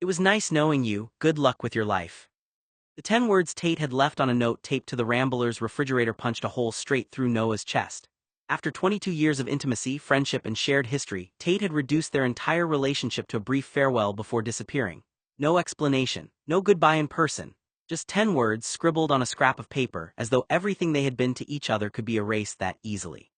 It was nice knowing you, good luck with your life. The 10 words Tate had left on a note taped to the Rambler's refrigerator punched a hole straight through Noah's chest. After 22 years of intimacy, friendship, and shared history, Tate had reduced their entire relationship to a brief farewell before disappearing. No explanation, no goodbye in person, just 10 words scribbled on a scrap of paper, as though everything they had been to each other could be erased that easily.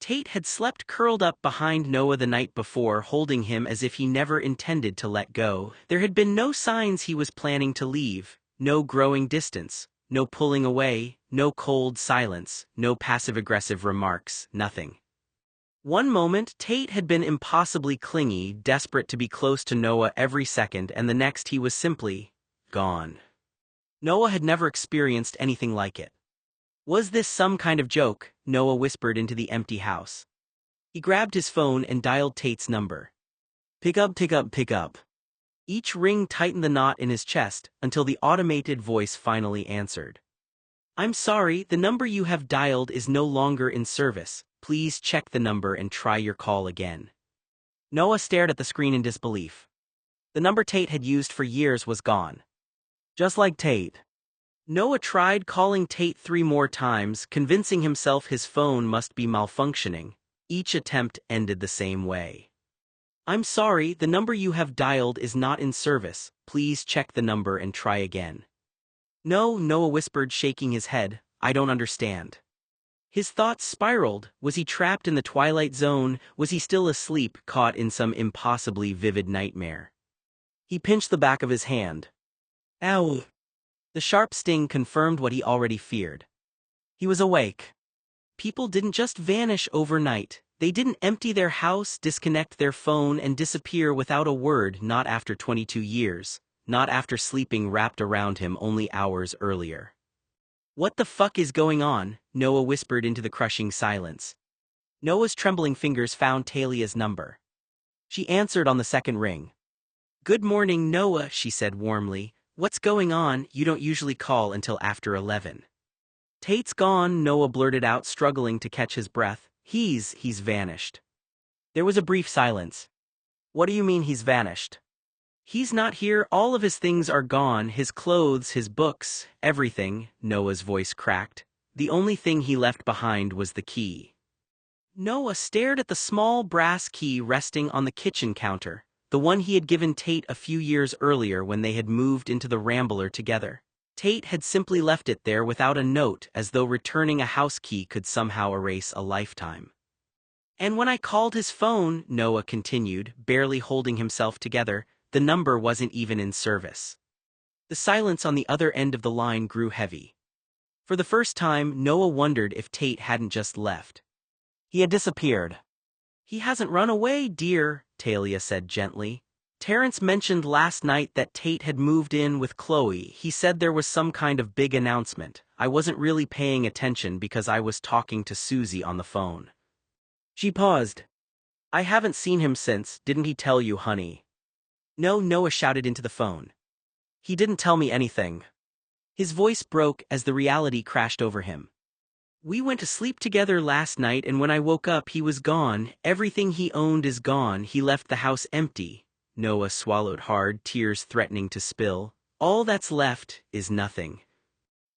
Tate had slept curled up behind Noah the night before, holding him as if he never intended to let go. There had been no signs he was planning to leave, no growing distance, no pulling away, no cold silence, no passive-aggressive remarks, nothing. One moment, Tate had been impossibly clingy, desperate to be close to Noah every second, and the next he was simply gone. Noah had never experienced anything like it. Was this some kind of joke? Noah whispered into the empty house. He grabbed his phone and dialed Tate's number. Pick up, pick up, pick up. Each ring tightened the knot in his chest until the automated voice finally answered. I'm sorry, the number you have dialed is no longer in service. Please check the number and try your call again. Noah stared at the screen in disbelief. The number Tate had used for years was gone. Just like Tate. Noah tried calling Tate 3 more times, convincing himself his phone must be malfunctioning. Each attempt ended the same way. I'm sorry, the number you have dialed is not in service. Please check the number and try again. No, Noah whispered, shaking his head. I don't understand. His thoughts spiraled. Was he trapped in the Twilight Zone? Was he still asleep, caught in some impossibly vivid nightmare? He pinched the back of his hand. Ow! The sharp sting confirmed what he already feared. He was awake. People didn't just vanish overnight. They didn't empty their house, disconnect their phone, and disappear without a word, not after 22 years, not after sleeping wrapped around him only hours earlier. What the fuck is going on? Noah whispered into the crushing silence. Noah's trembling fingers found Talia's number. She answered on the second ring. Good morning, Noah, she said warmly. What's going on? You don't usually call until after 11. Tate's gone, Noah blurted out, struggling to catch his breath. He's vanished. There was a brief silence. What do you mean he's vanished? He's not here, all of his things are gone, his clothes, his books, everything, Noah's voice cracked. The only thing he left behind was the key. Noah stared at the small brass key resting on the kitchen counter, the one he had given Tate a few years earlier when they had moved into the Rambler together. Tate had simply left it there without a note, as though returning a house key could somehow erase a lifetime. And when I called his phone, Noah continued, barely holding himself together, the number wasn't even in service. The silence on the other end of the line grew heavy. For the first time, Noah wondered if Tate hadn't just left. He had disappeared. He hasn't run away, dear, Talia said gently. Terrence mentioned last night that Tate had moved in with Chloe. He said there was some kind of big announcement. I wasn't really paying attention because I was talking to Susie on the phone. She paused. I haven't seen him since, didn't he tell you, honey? No, Noah shouted into the phone. He didn't tell me anything. His voice broke as the reality crashed over him. We went to sleep together last night, and when I woke up he was gone. Everything he owned is gone. He left the house empty. Noah swallowed hard, tears threatening to spill. All that's left is nothing.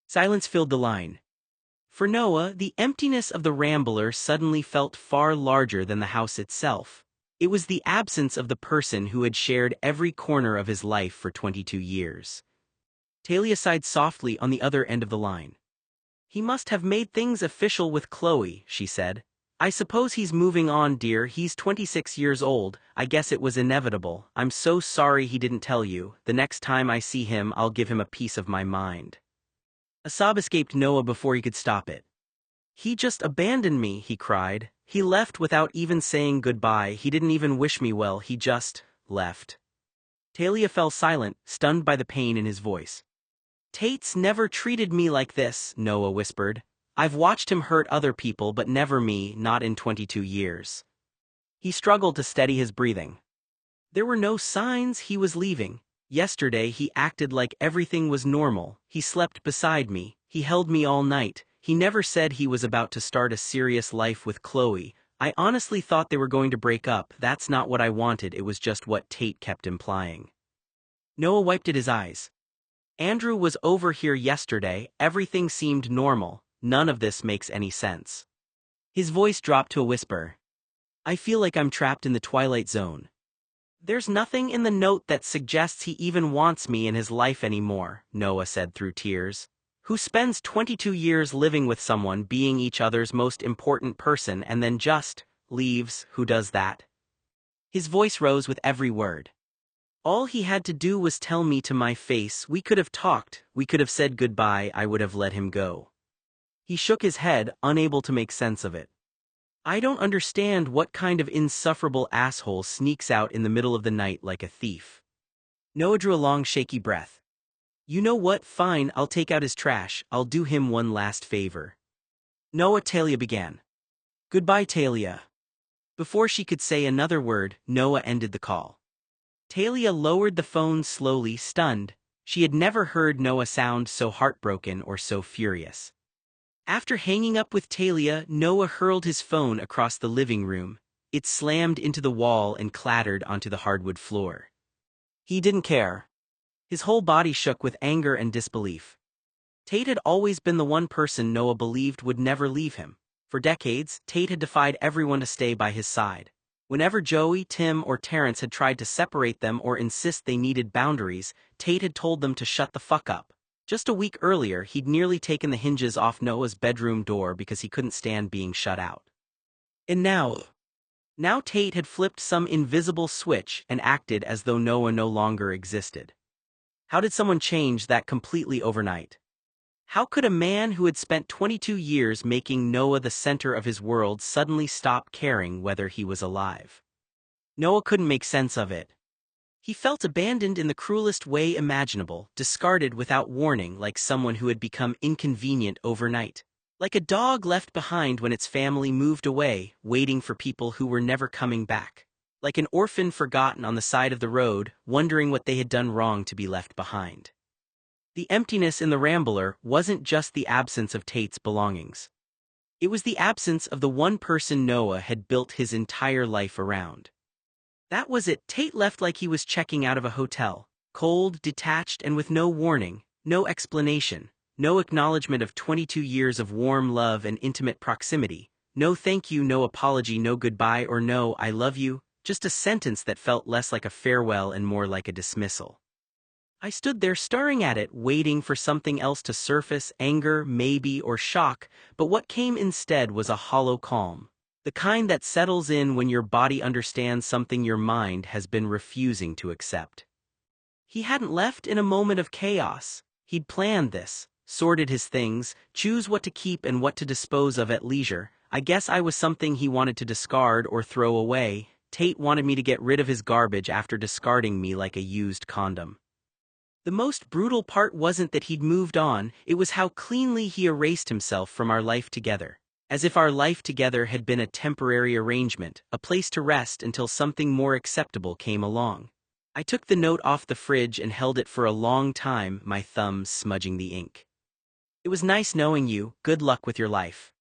Silence filled the line. For Noah, the emptiness of the Rambler suddenly felt far larger than the house itself. It was the absence of the person who had shared every corner of his life for 22 years. Talia sighed softly on the other end of the line. He must have made things official with Chloe, she said. I suppose he's moving on, dear. He's 26 years old. I guess it was inevitable. I'm so sorry he didn't tell you. The next time I see him, I'll give him a piece of my mind. A sob escaped Noah before he could stop it. He just abandoned me, he cried. He left without even saying goodbye. He didn't even wish me well. He just left. Talia fell silent, stunned by the pain in his voice. Tate's never treated me like this, Noah whispered. I've watched him hurt other people, but never me, not in 22 years. He struggled to steady his breathing. There were no signs he was leaving. Yesterday he acted like everything was normal. He slept beside me. He held me all night. He never said he was about to start a serious life with Chloe. I honestly thought they were going to break up. That's not what I wanted. It was just what Tate kept implying. Noah wiped at his eyes. Andrew was over here yesterday, everything seemed normal, none of this makes any sense. His voice dropped to a whisper. I feel like I'm trapped in the Twilight Zone. There's nothing in the note that suggests he even wants me in his life anymore, Noah said through tears. Who spends 22 years living with someone being each other's most important person and then just leaves? Who does that? His voice rose with every word. All he had to do was tell me to my face. We could have talked, we could have said goodbye, I would have let him go. He shook his head, unable to make sense of it. I don't understand what kind of insufferable asshole sneaks out in the middle of the night like a thief. Noah drew a long shaky breath. You know what, fine, I'll take out his trash, I'll do him one last favor. Noah, Talia began. Goodbye, Talia. Before she could say another word, Noah ended the call. Talia lowered the phone slowly, stunned. She had never heard Noah sound so heartbroken or so furious. After hanging up with Talia, Noah hurled his phone across the living room. It slammed into the wall and clattered onto the hardwood floor. He didn't care. His whole body shook with anger and disbelief. Tate had always been the one person Noah believed would never leave him. For decades, Tate had defied everyone to stay by his side. Whenever Joey, Tim, or Terrence had tried to separate them or insist they needed boundaries, Tate had told them to shut the fuck up. Just a week earlier, he'd nearly taken the hinges off Noah's bedroom door because he couldn't stand being shut out. And now Tate had flipped some invisible switch and acted as though Noah no longer existed. How did someone change that completely overnight? How could a man who had spent 22 years making Noah the center of his world suddenly stop caring whether he was alive? Noah couldn't make sense of it. He felt abandoned in the cruelest way imaginable, discarded without warning, like someone who had become inconvenient overnight. Like a dog left behind when its family moved away, waiting for people who were never coming back. Like an orphan forgotten on the side of the road, wondering what they had done wrong to be left behind. The emptiness in the Rambler wasn't just the absence of Tate's belongings. It was the absence of the one person Noah had built his entire life around. That was it. Tate left like he was checking out of a hotel, cold, detached, and with no warning, no explanation, no acknowledgement of 22 years of warm love and intimate proximity, no thank you, no apology, no goodbye or no I love you, just a sentence that felt less like a farewell and more like a dismissal. I stood there staring at it, waiting for something else to surface, anger, maybe, or shock, but what came instead was a hollow calm. The kind that settles in when your body understands something your mind has been refusing to accept. He hadn't left in a moment of chaos. He'd planned this, sorted his things, choose what to keep and what to dispose of at leisure. I guess I was something he wanted to discard or throw away. Tate wanted me to get rid of his garbage after discarding me like a used condom. The most brutal part wasn't that he'd moved on, it was how cleanly he erased himself from our life together. As if our life together had been a temporary arrangement, a place to rest until something more acceptable came along. I took the note off the fridge and held it for a long time, my thumbs smudging the ink. It was nice knowing you, good luck with your life.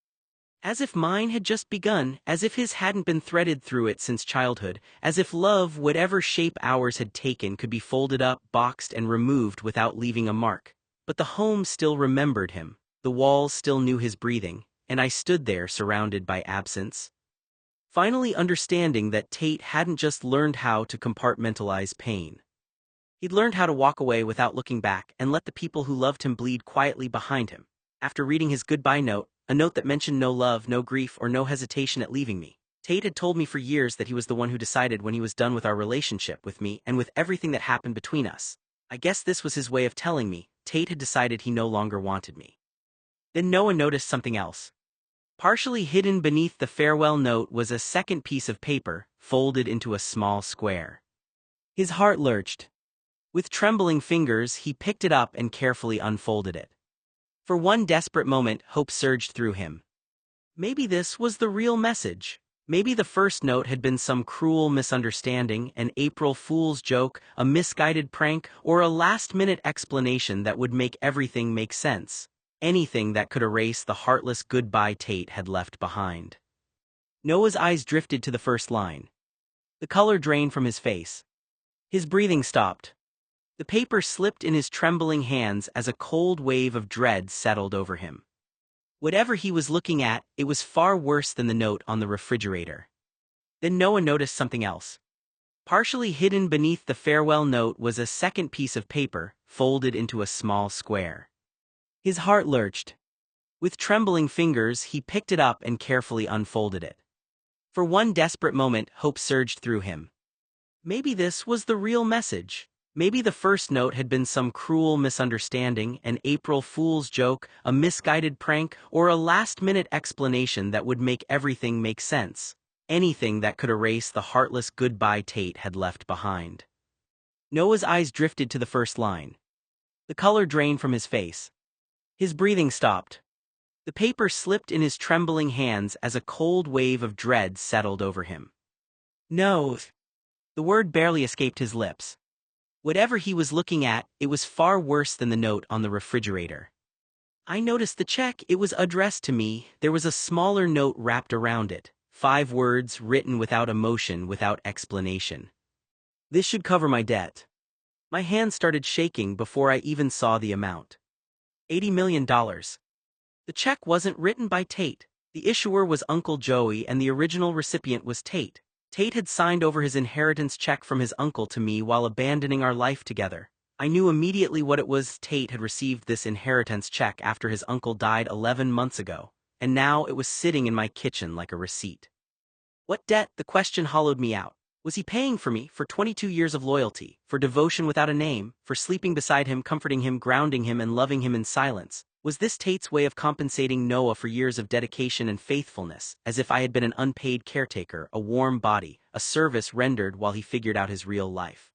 As if mine had just begun, as if his hadn't been threaded through it since childhood, as if love, whatever shape ours had taken, could be folded up, boxed, and removed without leaving a mark. But the home still remembered him, the walls still knew his breathing, and I stood there surrounded by absence. Finally understanding that Tate hadn't just learned how to compartmentalize pain. He'd learned how to walk away without looking back and let the people who loved him bleed quietly behind him. After reading his goodbye note, a note that mentioned no love, no grief, or no hesitation at leaving me, Tate had told me for years that he was the one who decided when he was done with our relationship with me and with everything that happened between us. I guess this was his way of telling me Tate had decided he no longer wanted me. Then Noah noticed something else. Partially hidden beneath the farewell note was a second piece of paper, folded into a small square. His heart lurched. With trembling fingers, he picked it up and carefully unfolded it. For one desperate moment, hope surged through him. Maybe this was the real message. Maybe the first note had been some cruel misunderstanding, an April Fool's joke, a misguided prank, or a last-minute explanation that would make everything make sense. Anything that could erase the heartless goodbye Tate had left behind. Noah's eyes drifted to the first line. The color drained from his face. His breathing stopped. The paper slipped in his trembling hands as a cold wave of dread settled over him. Whatever he was looking at, it was far worse than the note on the refrigerator. Then Noah noticed something else. Partially hidden beneath the farewell note was a second piece of paper, folded into a small square. His heart lurched. With trembling fingers, he picked it up and carefully unfolded it. For one desperate moment, hope surged through him. Maybe this was the real message. Maybe the first note had been some cruel misunderstanding, an April Fool's joke, a misguided prank, or a last-minute explanation that would make everything make sense. Anything that could erase the heartless goodbye Tate had left behind. Noah's eyes drifted to the first line. The color drained from his face. His breathing stopped. The paper slipped in his trembling hands as a cold wave of dread settled over him. No. The word barely escaped his lips. Whatever he was looking at, it was far worse than the note on the refrigerator. I noticed the check. It was addressed to me. There was a smaller note wrapped around it. 5 words written without emotion, without explanation. This should cover my debt. My hand started shaking before I even saw the amount. $80 million. The check wasn't written by Tate. The issuer was Uncle Joey and the original recipient was Tate. Tate had signed over his inheritance check from his uncle to me while abandoning our life together. I knew immediately what it was. Tate had received this inheritance check after his uncle died 11 months ago, and now it was sitting in my kitchen like a receipt. What debt? The question hollowed me out. Was he paying for me, for 22 years of loyalty, for devotion without a name, for sleeping beside him, comforting him, grounding him, and loving him in silence? Was this Tate's way of compensating Noah for years of dedication and faithfulness, as if I had been an unpaid caretaker, a warm body, a service rendered while he figured out his real life?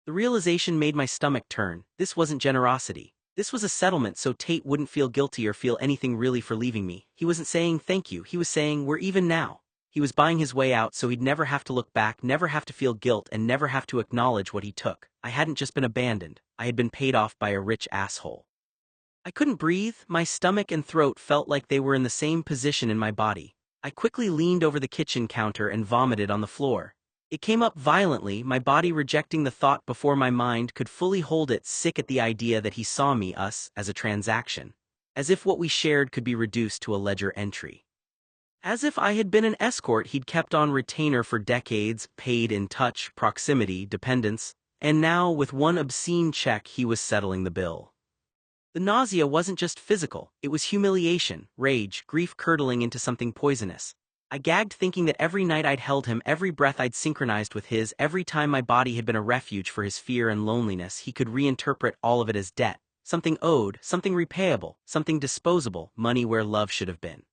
The realization made my stomach turn. This wasn't generosity. This was a settlement so Tate wouldn't feel guilty or feel anything really for leaving me. He wasn't saying thank you, he was saying we're even now. He was buying his way out so he'd never have to look back, never have to feel guilt, and never have to acknowledge what he took. I hadn't just been abandoned, I had been paid off by a rich asshole. I couldn't breathe. My stomach and throat felt like they were in the same position in my body. I quickly leaned over the kitchen counter and vomited on the floor. It came up violently, my body rejecting the thought before my mind could fully hold it, sick at the idea that he saw me, us, as a transaction. As if what we shared could be reduced to a ledger entry. As if I had been an escort he'd kept on retainer for decades, paid in touch, proximity, dependence, and now with one obscene check he was settling the bill. The nausea wasn't just physical, it was humiliation, rage, grief curdling into something poisonous. I gagged thinking that every night I'd held him, every breath I'd synchronized with his, every time my body had been a refuge for his fear and loneliness, he could reinterpret all of it as debt, something owed, something repayable, something disposable, money where love should have been.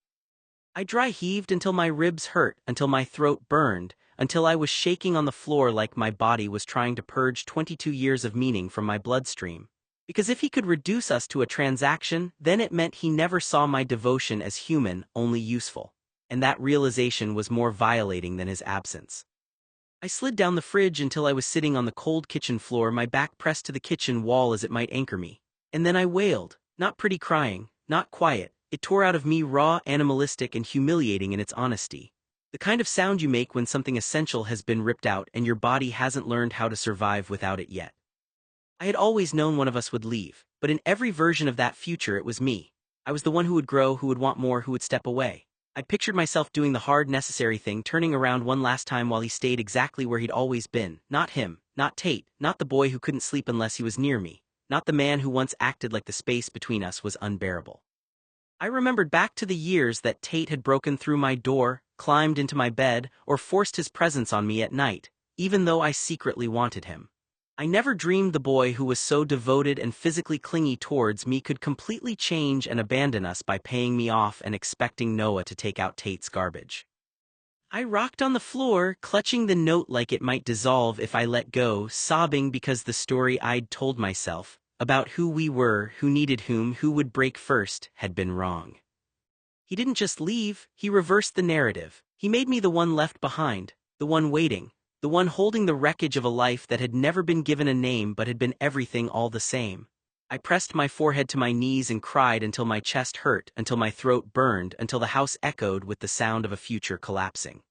I dry heaved until my ribs hurt, until my throat burned, until I was shaking on the floor like my body was trying to purge 22 years of meaning from my bloodstream. Because if he could reduce us to a transaction, then it meant he never saw my devotion as human, only useful. And that realization was more violating than his absence. I slid down the fridge until I was sitting on the cold kitchen floor, my back pressed to the kitchen wall as it might anchor me. And then I wailed, not pretty crying, not quiet. It tore out of me raw, animalistic, and humiliating in its honesty. The kind of sound you make when something essential has been ripped out and your body hasn't learned how to survive without it yet. I had always known one of us would leave, but in every version of that future it was me. I was the one who would grow, who would want more, who would step away. I pictured myself doing the hard, necessary thing, turning around one last time while he stayed exactly where he'd always been. Not him, not Tate, not the boy who couldn't sleep unless he was near me, not the man who once acted like the space between us was unbearable. I remembered back to the years that Tate had broken through my door, climbed into my bed, or forced his presence on me at night, even though I secretly wanted him. I never dreamed the boy who was so devoted and physically clingy towards me could completely change and abandon us by paying me off and expecting Noah to take out Tate's garbage. I rocked on the floor, clutching the note like it might dissolve if I let go, sobbing because the story I'd told myself, about who we were, who needed whom, who would break first, had been wrong. He didn't just leave, he reversed the narrative. He made me the one left behind, the one waiting, the one holding the wreckage of a life that had never been given a name but had been everything all the same. I pressed my forehead to my knees and cried until my chest hurt, until my throat burned, until the house echoed with the sound of a future collapsing.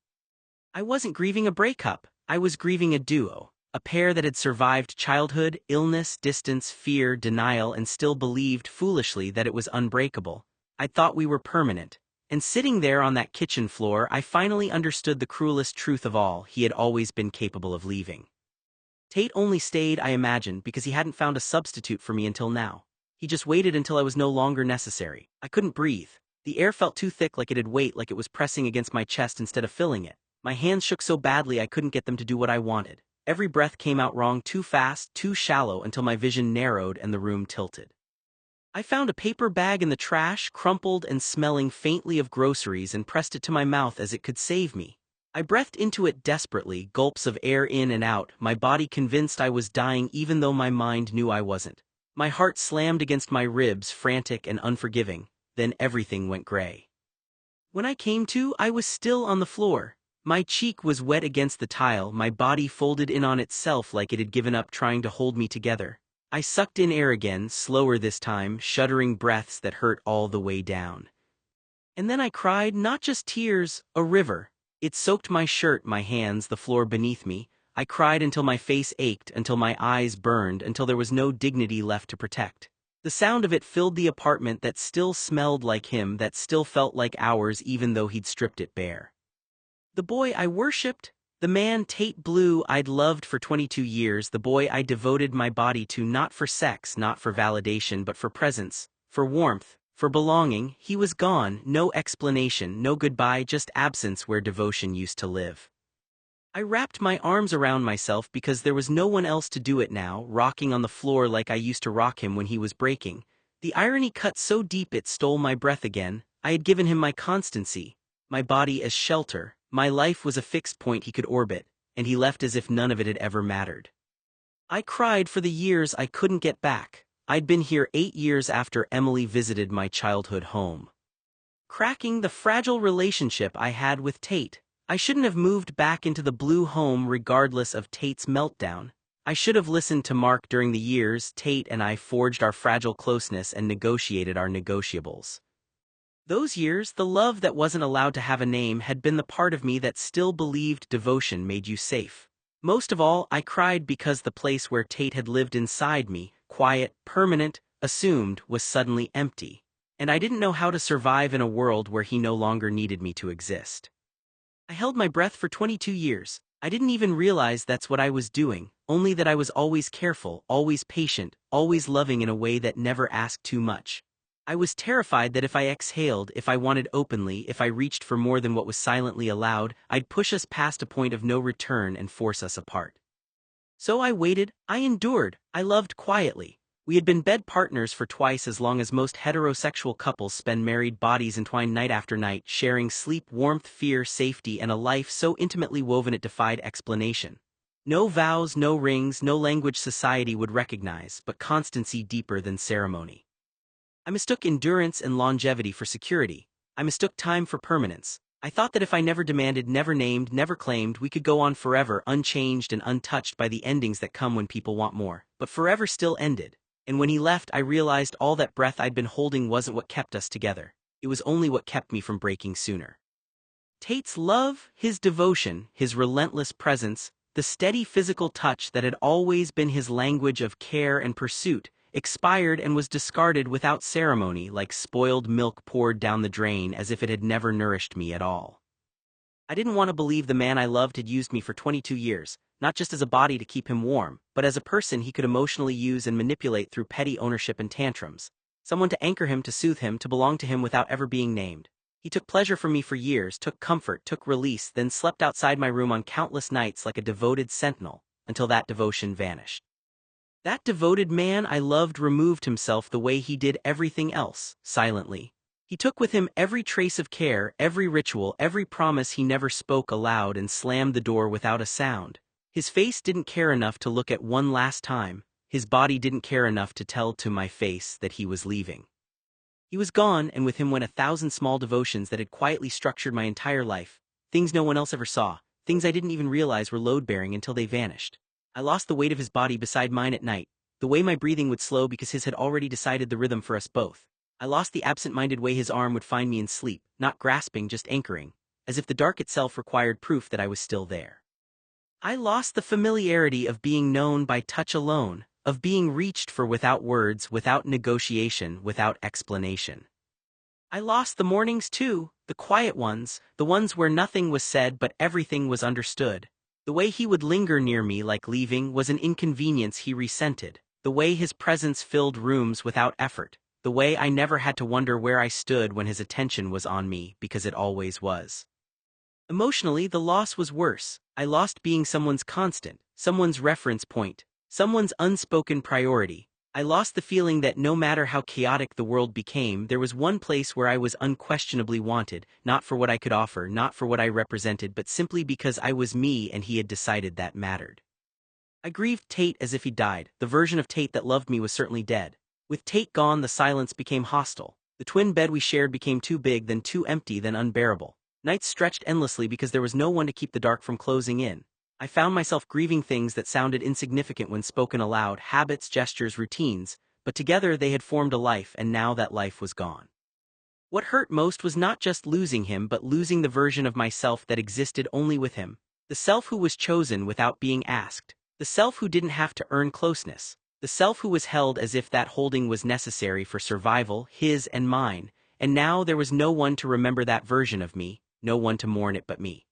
I wasn't grieving a breakup, I was grieving a duo. A pair that had survived childhood, illness, distance, fear, denial, and still believed foolishly that it was unbreakable. I thought we were permanent. And sitting there on that kitchen floor, I finally understood the cruelest truth of all: he had always been capable of leaving. Tate only stayed, I imagined, because he hadn't found a substitute for me until now. He just waited until I was no longer necessary. I couldn't breathe. The air felt too thick, like it'd weight, like it was pressing against my chest instead of filling it. My hands shook so badly I couldn't get them to do what I wanted. Every breath came out wrong, too fast, too shallow, until my vision narrowed and the room tilted. I found a paper bag in the trash, crumpled and smelling faintly of groceries, and pressed it to my mouth as it could save me. I breathed into it desperately, gulps of air in and out, my body convinced I was dying even though my mind knew I wasn't. My heart slammed against my ribs, frantic and unforgiving. Then everything went gray. When I came to, I was still on the floor. My cheek was wet against the tile, my body folded in on itself like it had given up trying to hold me together. I sucked in air again, slower this time, shuddering breaths that hurt all the way down. And then I cried, not just tears, a river. It soaked my shirt, my hands, the floor beneath me. I cried until my face ached, until my eyes burned, until there was no dignity left to protect. The sound of it filled the apartment that still smelled like him, that still felt like ours even though he'd stripped it bare. The boy I worshipped, the man Tate Blue I'd loved for 22 years, the boy I devoted my body to, not for sex, not for validation, but for presence, for warmth, for belonging, he was gone, no explanation, no goodbye, just absence where devotion used to live. I wrapped my arms around myself because there was no one else to do it now, rocking on the floor like I used to rock him when he was breaking. The irony cut so deep it stole my breath again. I had given him my constancy, my body as shelter, my life was a fixed point he could orbit, and he left as if none of it had ever mattered. I cried for the years I couldn't get back. I'd been here 8 years after Emily visited my childhood home. Cracking the fragile relationship I had with Tate. I shouldn't have moved back into the blue home regardless of Tate's meltdown. I should have listened to Mark during the years Tate and I forged our fragile closeness and negotiated our negotiables. Those years, the love that wasn't allowed to have a name, had been the part of me that still believed devotion made you safe. Most of all, I cried because the place where Tate had lived inside me, quiet, permanent, assumed, was suddenly empty. And I didn't know how to survive in a world where he no longer needed me to exist. I held my breath for 22 years. I didn't even realize that's what I was doing, only that I was always careful, always patient, always loving in a way that never asked too much. I was terrified that if I exhaled, if I wanted openly, if I reached for more than what was silently allowed, I'd push us past a point of no return and force us apart. So I waited, I endured, I loved quietly. We had been bed partners for twice as long as most heterosexual couples spend, married bodies entwined night after night, sharing sleep, warmth, fear, safety, and a life so intimately woven it defied explanation. No vows, no rings, no language society would recognize, but constancy deeper than ceremony. I mistook endurance and longevity for security. I mistook time for permanence. I thought that if I never demanded, never named, never claimed, we could go on forever, unchanged and untouched by the endings that come when people want more. But forever still ended. And when he left, I realized all that breath I'd been holding wasn't what kept us together. It was only what kept me from breaking sooner. Tate's love, his devotion, his relentless presence, the steady physical touch that had always been his language of care and pursuit, expired and was discarded without ceremony, like spoiled milk poured down the drain, as if it had never nourished me at all. I didn't want to believe the man I loved had used me for 22 years, not just as a body to keep him warm, but as a person he could emotionally use and manipulate through petty ownership and tantrums. Someone to anchor him, to soothe him, to belong to him without ever being named. He took pleasure from me for years, took comfort, took release, then slept outside my room on countless nights like a devoted sentinel, until that devotion vanished. That devoted man I loved removed himself the way he did everything else, silently. He took with him every trace of care, every ritual, every promise he never spoke aloud, and slammed the door without a sound. His face didn't care enough to look at one last time. His body didn't care enough to tell to my face that he was leaving. He was gone, and with him went 1,000 small devotions that had quietly structured my entire life. Things no one else ever saw, things I didn't even realize were load-bearing until they vanished. I lost the weight of his body beside mine at night, the way my breathing would slow because his had already decided the rhythm for us both. I lost the absent-minded way his arm would find me in sleep, not grasping, just anchoring, as if the dark itself required proof that I was still there. I lost the familiarity of being known by touch alone, of being reached for without words, without negotiation, without explanation. I lost the mornings too, the quiet ones, the ones where nothing was said but everything was understood. The way he would linger near me like leaving was an inconvenience he resented, the way his presence filled rooms without effort, the way I never had to wonder where I stood when his attention was on me because it always was. Emotionally, the loss was worse. I lost being someone's constant, someone's reference point, someone's unspoken priority. I lost the feeling that no matter how chaotic the world became, there was one place where I was unquestionably wanted, not for what I could offer, not for what I represented, but simply because I was me and he had decided that mattered. I grieved Tate as if he died. The version of Tate that loved me was certainly dead. With Tate gone, the silence became hostile. The twin bed we shared became too big, then too empty, then unbearable. Nights stretched endlessly because there was no one to keep the dark from closing in. I found myself grieving things that sounded insignificant when spoken aloud, habits, gestures, routines, but together they had formed a life, and now that life was gone. What hurt most was not just losing him, but losing the version of myself that existed only with him. The self who was chosen without being asked. The self who didn't have to earn closeness. The self who was held as if that holding was necessary for survival, his and mine, and now there was no one to remember that version of me, no one to mourn it but me.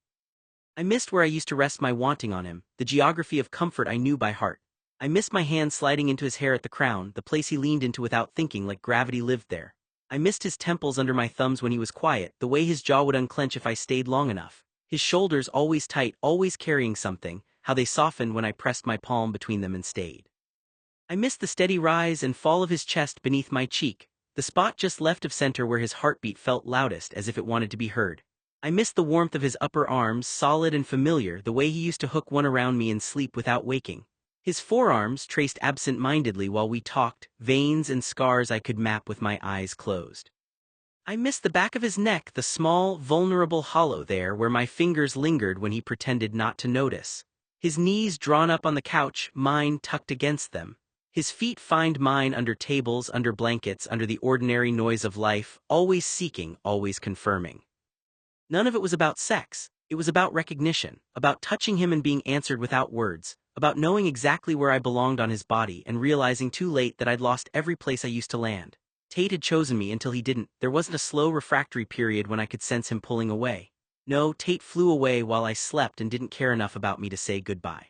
I missed where I used to rest my wanting on him, the geography of comfort I knew by heart. I missed my hand sliding into his hair at the crown, the place he leaned into without thinking, like gravity lived there. I missed his temples under my thumbs when he was quiet, the way his jaw would unclench if I stayed long enough. His shoulders always tight, always carrying something, how they softened when I pressed my palm between them and stayed. I missed the steady rise and fall of his chest beneath my cheek, the spot just left of center where his heartbeat felt loudest as if it wanted to be heard. I missed the warmth of his upper arms, solid and familiar, the way he used to hook one around me in sleep without waking. His forearms traced absent-mindedly while we talked, veins and scars I could map with my eyes closed. I missed the back of his neck, the small, vulnerable hollow there where my fingers lingered when he pretended not to notice. His knees drawn up on the couch, mine tucked against them. His feet find mine under tables, under blankets, under the ordinary noise of life, always seeking, always confirming. None of it was about sex. It was about recognition, about touching him and being answered without words, about knowing exactly where I belonged on his body and realizing too late that I'd lost every place I used to land. Tate had chosen me until he didn't. There wasn't a slow refractory period when I could sense him pulling away. No, Tate flew away while I slept and didn't care enough about me to say goodbye.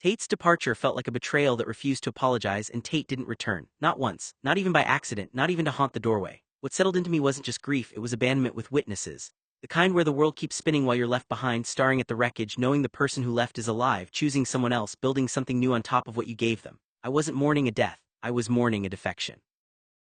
Tate's departure felt like a betrayal that refused to apologize, and Tate didn't return. Not once, not even by accident, not even to haunt the doorway. What settled into me wasn't just grief, it was abandonment with witnesses. The kind where the world keeps spinning while you're left behind, staring at the wreckage, knowing the person who left is alive, choosing someone else, building something new on top of what you gave them. I wasn't mourning a death, I was mourning a defection.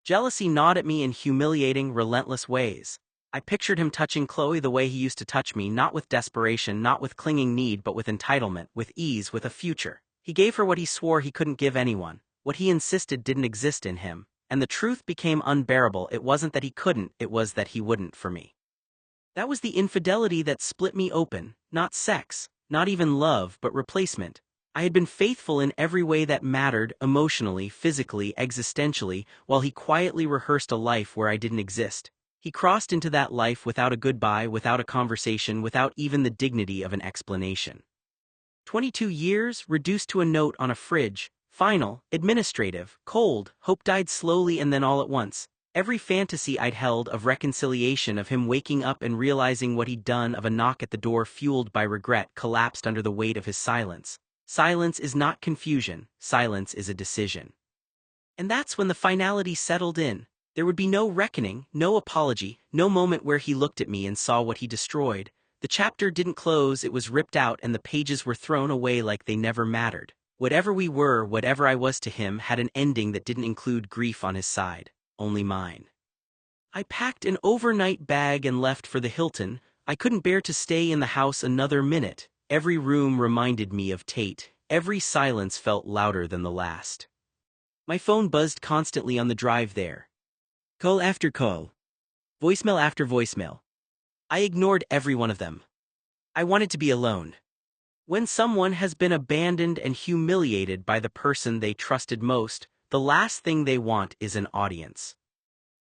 Jealousy gnawed at me in humiliating, relentless ways. I pictured him touching Chloe the way he used to touch me, not with desperation, not with clinging need, but with entitlement, with ease, with a future. He gave her what he swore he couldn't give anyone, what he insisted didn't exist in him, and the truth became unbearable. It wasn't that he couldn't, it was that he wouldn't for me. That was the infidelity that split me open, not sex, not even love, but replacement. I had been faithful in every way that mattered, emotionally, physically, existentially, while he quietly rehearsed a life where I didn't exist. He crossed into that life without a goodbye, without a conversation, without even the dignity of an explanation. 22 years, reduced to a note on a fridge, final, administrative, cold. Hope died slowly and then all at once. Every fantasy I'd held of reconciliation, of him waking up and realizing what he'd done, of a knock at the door fueled by regret, collapsed under the weight of his silence. Silence is not confusion, silence is a decision. And that's when the finality settled in. There would be no reckoning, no apology, no moment where he looked at me and saw what he destroyed. The chapter didn't close, it was ripped out, and the pages were thrown away like they never mattered. Whatever we were, whatever I was to him, had an ending that didn't include grief on his side. Only mine. I packed an overnight bag and left for the Hilton. I couldn't bear to stay in the house another minute. Every room reminded me of Tate. Every silence felt louder than the last. My phone buzzed constantly on the drive there. Call after call. Voicemail after voicemail. I ignored every one of them. I wanted to be alone. When someone has been abandoned and humiliated by the person they trusted most, the last thing they want is an audience.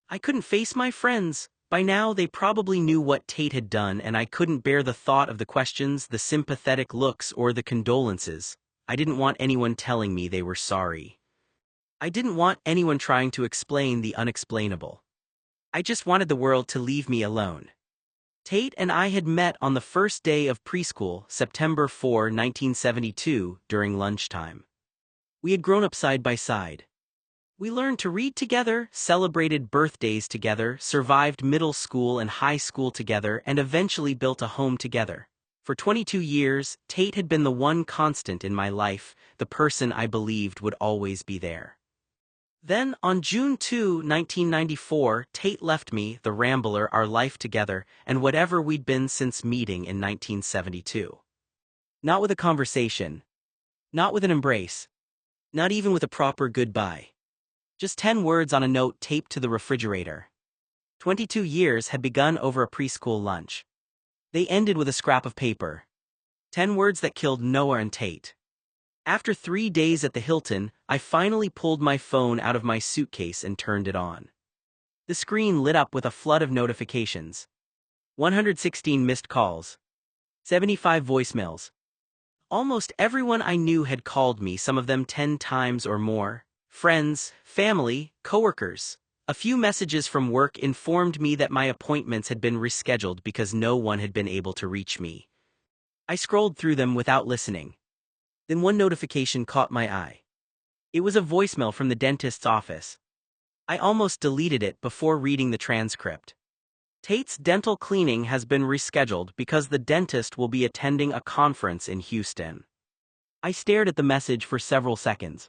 I couldn't face my friends, By now, they probably knew what Tate had done, and I couldn't bear the thought of the questions, the sympathetic looks, or the condolences. I didn't want anyone telling me they were sorry. I didn't want anyone trying to explain the unexplainable. I just wanted the world to leave me alone. Tate and I had met on the first day of preschool, September 4, 1972, during lunchtime. We had grown up side by side. We learned to read together, celebrated birthdays together, survived middle school and high school together, and eventually built a home together. For 22 years, Tate had been the one constant in my life, the person I believed would always be there. Then, on June 2, 1994, Tate left me, the Rambler, our life together, and whatever we'd been since meeting in 1972. Not with a conversation. Not with an embrace. Not even with a proper goodbye. Just 10 words on a note taped to the refrigerator. 22 years had begun over a preschool lunch. They ended with a scrap of paper. 10 words that killed Noah and Tate. After 3 days at the Hilton, I finally pulled my phone out of my suitcase and turned it on. The screen lit up with a flood of notifications. 116 missed calls. 75 voicemails. Almost everyone I knew had called me, some of them 10 times or more. Friends, family, coworkers. A few messages from work informed me that my appointments had been rescheduled because no one had been able to reach me. I scrolled through them without listening. Then one notification caught my eye. It was a voicemail from the dentist's office. I almost deleted it before reading the transcript. Tate's dental cleaning has been rescheduled because the dentist will be attending a conference in Houston. I stared at the message for several seconds.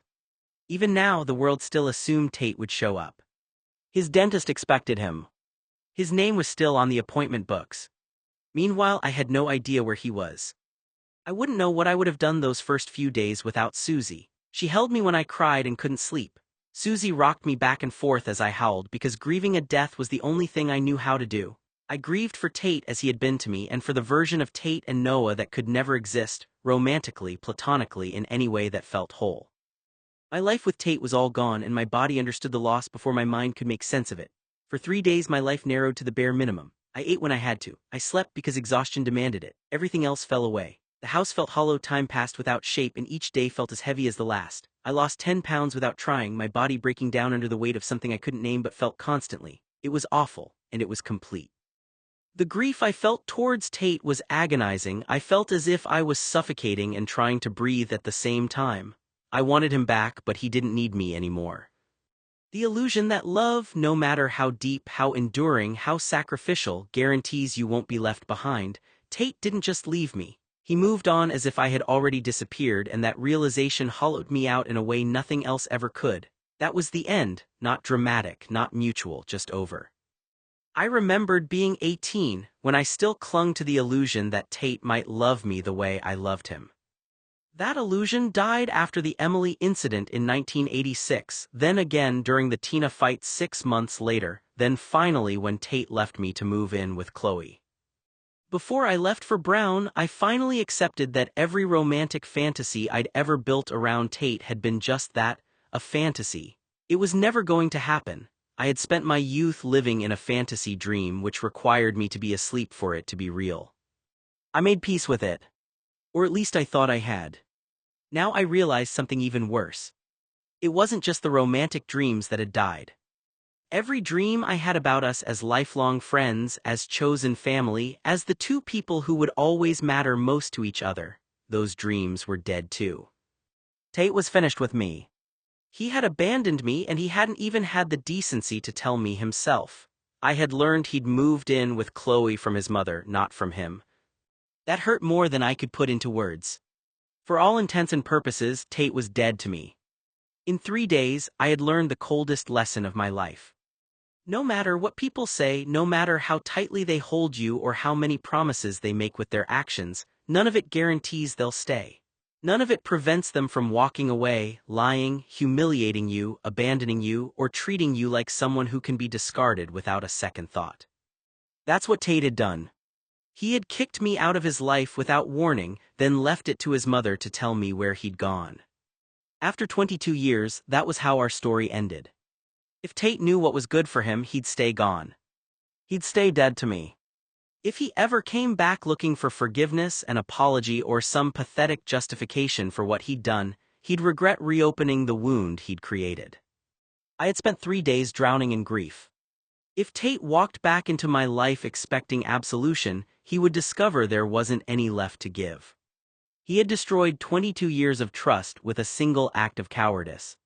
Even now, the world still assumed Tate would show up. His dentist expected him. His name was still on the appointment books. Meanwhile, I had no idea where he was. I wouldn't know what I would have done those first few days without Susie. She held me when I cried and couldn't sleep. Susie rocked me back and forth as I howled because grieving a death was the only thing I knew how to do. I grieved for Tate as he had been to me and for the version of Tate and Noah that could never exist, romantically, platonically, in any way that felt whole. My life with Tate was all gone and my body understood the loss before my mind could make sense of it. For 3 days my life narrowed to the bare minimum. I ate when I had to. I slept because exhaustion demanded it. Everything else fell away. The house felt hollow, time passed without shape, and each day felt as heavy as the last. I lost 10 pounds without trying, my body breaking down under the weight of something I couldn't name but felt constantly. It was awful, and it was complete. The grief I felt towards Tate was agonizing. I felt as if I was suffocating and trying to breathe at the same time. I wanted him back, but he didn't need me anymore. The illusion that love, no matter how deep, how enduring, how sacrificial, guarantees you won't be left behind. Tate didn't just leave me. He moved on as if I had already disappeared, and that realization hollowed me out in a way nothing else ever could. That was the end, not dramatic, not mutual, just over. I remembered being 18, when I still clung to the illusion that Tate might love me the way I loved him. That illusion died after the Emily incident in 1986, then again during the Tina fight 6 months later, then finally when Tate left me to move in with Chloe. Before I left for Brown, I finally accepted that every romantic fantasy I'd ever built around Tate had been just that, a fantasy. It was never going to happen. I had spent my youth living in a fantasy dream which required me to be asleep for it to be real. I made peace with it. Or at least I thought I had. Now I realized something even worse. It wasn't just the romantic dreams that had died. Every dream I had about us as lifelong friends, as chosen family, as the two people who would always matter most to each other, those dreams were dead too. Tate was finished with me. He had abandoned me, and he hadn't even had the decency to tell me himself. I had learned he'd moved in with Chloe from his mother, not from him. That hurt more than I could put into words. For all intents and purposes, Tate was dead to me. In 3 days, I had learned the coldest lesson of my life. No matter what people say, no matter how tightly they hold you or how many promises they make with their actions, none of it guarantees they'll stay. None of it prevents them from walking away, lying, humiliating you, abandoning you, or treating you like someone who can be discarded without a second thought. That's what Tate had done. He had kicked me out of his life without warning, then left it to his mother to tell me where he'd gone. After 22 years, that was how our story ended. If Tate knew what was good for him, he'd stay gone. He'd stay dead to me. If he ever came back looking for forgiveness, an apology, or some pathetic justification for what he'd done, he'd regret reopening the wound he'd created. I had spent 3 days drowning in grief. If Tate walked back into my life expecting absolution, he would discover there wasn't any left to give. He had destroyed 22 years of trust with a single act of cowardice.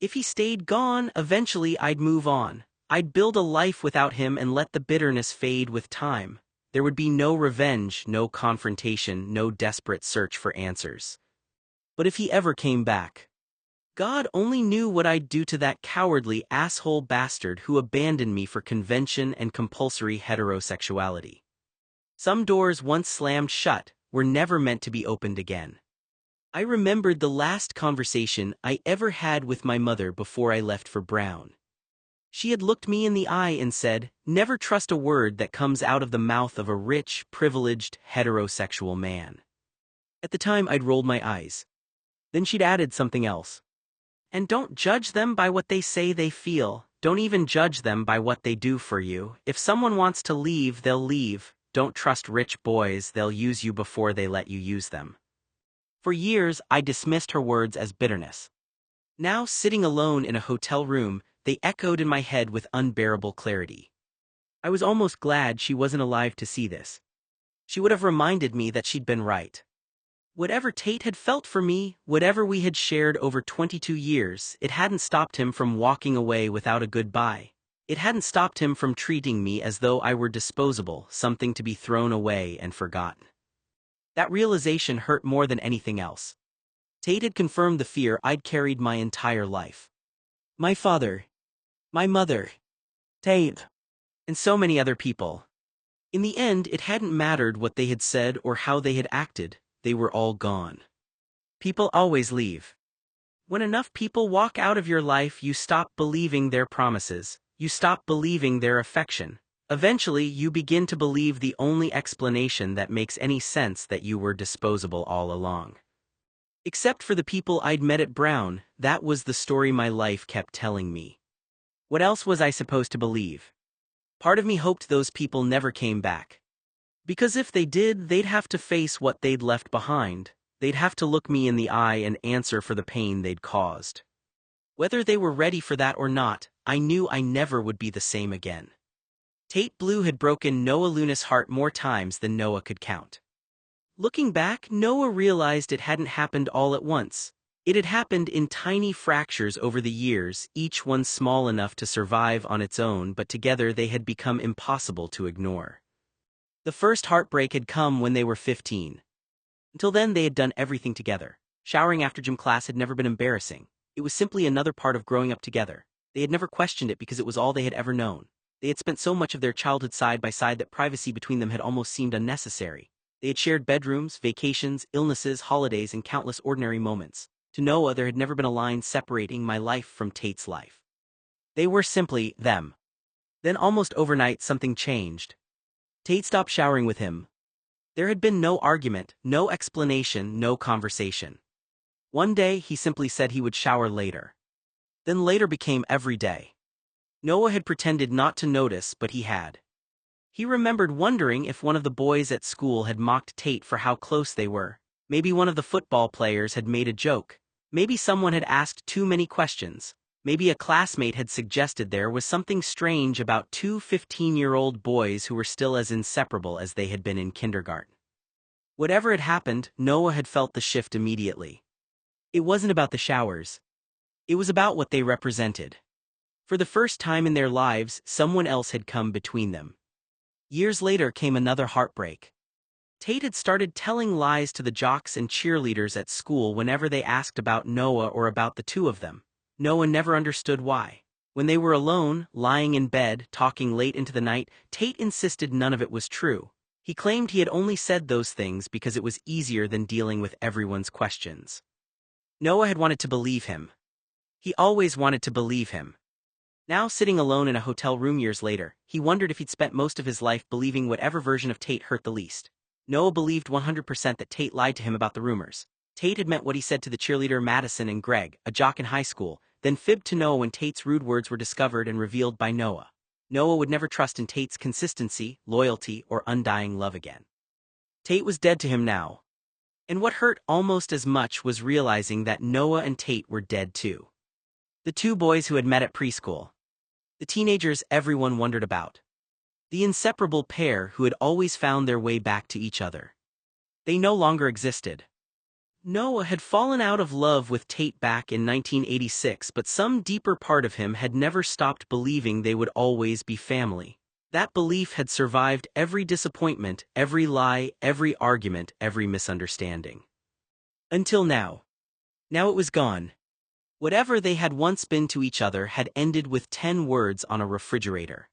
If he stayed gone, eventually I'd move on. I'd build a life without him and let the bitterness fade with time. There would be no revenge, no confrontation, no desperate search for answers. But if he ever came back, God only knew what I'd do to that cowardly asshole bastard who abandoned me for convention and compulsory heterosexuality. Some doors once slammed shut were never meant to be opened again. I remembered the last conversation I ever had with my mother before I left for Brown. She had looked me in the eye and said, "Never trust a word that comes out of the mouth of a rich, privileged, heterosexual man." At the time I'd rolled my eyes. Then she'd added something else. "And don't judge them by what they say they feel. Don't even judge them by what they do for you. If someone wants to leave, they'll leave. Don't trust rich boys, they'll use you before they let you use them." For years, I dismissed her words as bitterness. Now, sitting alone in a hotel room, they echoed in my head with unbearable clarity. I was almost glad she wasn't alive to see this. She would have reminded me that she'd been right. Whatever Tate had felt for me, whatever we had shared over 22 years, it hadn't stopped him from walking away without a goodbye. It hadn't stopped him from treating me as though I were disposable, something to be thrown away and forgotten. That realization hurt more than anything else. Tate had confirmed the fear I'd carried my entire life. My father, my mother, Tate, and so many other people. In the end, it hadn't mattered what they had said or how they had acted. They were all gone. People always leave. When enough people walk out of your life, you stop believing their promises. You stop believing their affection. Eventually, you begin to believe the only explanation that makes any sense, that you were disposable all along. Except for the people I'd met at Brown, that was the story my life kept telling me. What else was I supposed to believe? Part of me hoped those people never came back. Because if they did, they'd have to face what they'd left behind. They'd have to look me in the eye and answer for the pain they'd caused. Whether they were ready for that or not, I knew I never would be the same again. Tate Blue had broken Noah Luna's heart more times than Noah could count. Looking back, Noah realized it hadn't happened all at once. It had happened in tiny fractures over the years, each one small enough to survive on its own, but together they had become impossible to ignore. The first heartbreak had come when they were 15. Until then, they had done everything together. Showering after gym class had never been embarrassing. It was simply another part of growing up together. They had never questioned it because it was all they had ever known. They had spent so much of their childhood side by side that privacy between them had almost seemed unnecessary. They had shared bedrooms, vacations, illnesses, holidays, and countless ordinary moments. To Noah, there had never been a line separating my life from Tate's life. They were simply them. Then almost overnight, something changed. Tate stopped showering with him. There had been no argument, no explanation, no conversation. One day, he simply said he would shower later. Then later became every day. Noah had pretended not to notice, but he had. He remembered wondering if one of the boys at school had mocked Tate for how close they were. Maybe one of the football players had made a joke. Maybe someone had asked too many questions. Maybe a classmate had suggested there was something strange about two 15-year-old boys who were still as inseparable as they had been in kindergarten. Whatever had happened, Noah had felt the shift immediately. It wasn't about the showers. It was about what they represented. For the first time in their lives, someone else had come between them. Years later came another heartbreak. Tate had started telling lies to the jocks and cheerleaders at school whenever they asked about Noah or about the two of them. Noah never understood why. When they were alone, lying in bed, talking late into the night, Tate insisted none of it was true. He claimed he had only said those things because it was easier than dealing with everyone's questions. Noah had wanted to believe him. He always wanted to believe him. Now, sitting alone in a hotel room years later, he wondered if he'd spent most of his life believing whatever version of Tate hurt the least. Noah believed 100% that Tate lied to him about the rumors. Tate had meant what he said to the cheerleader Madison and Greg, a jock in high school, then fibbed to Noah when Tate's rude words were discovered and revealed by Noah. Noah would never trust in Tate's consistency, loyalty, or undying love again. Tate was dead to him now. And what hurt almost as much was realizing that Noah and Tate were dead too. The two boys who had met at preschool. The teenagers everyone wondered about. The inseparable pair who had always found their way back to each other. They no longer existed. Noah had fallen out of love with Tate back in 1986, but some deeper part of him had never stopped believing they would always be family. That belief had survived every disappointment, every lie, every argument, every misunderstanding. Until now. Now it was gone. Whatever they had once been to each other had ended with 10 words on a refrigerator.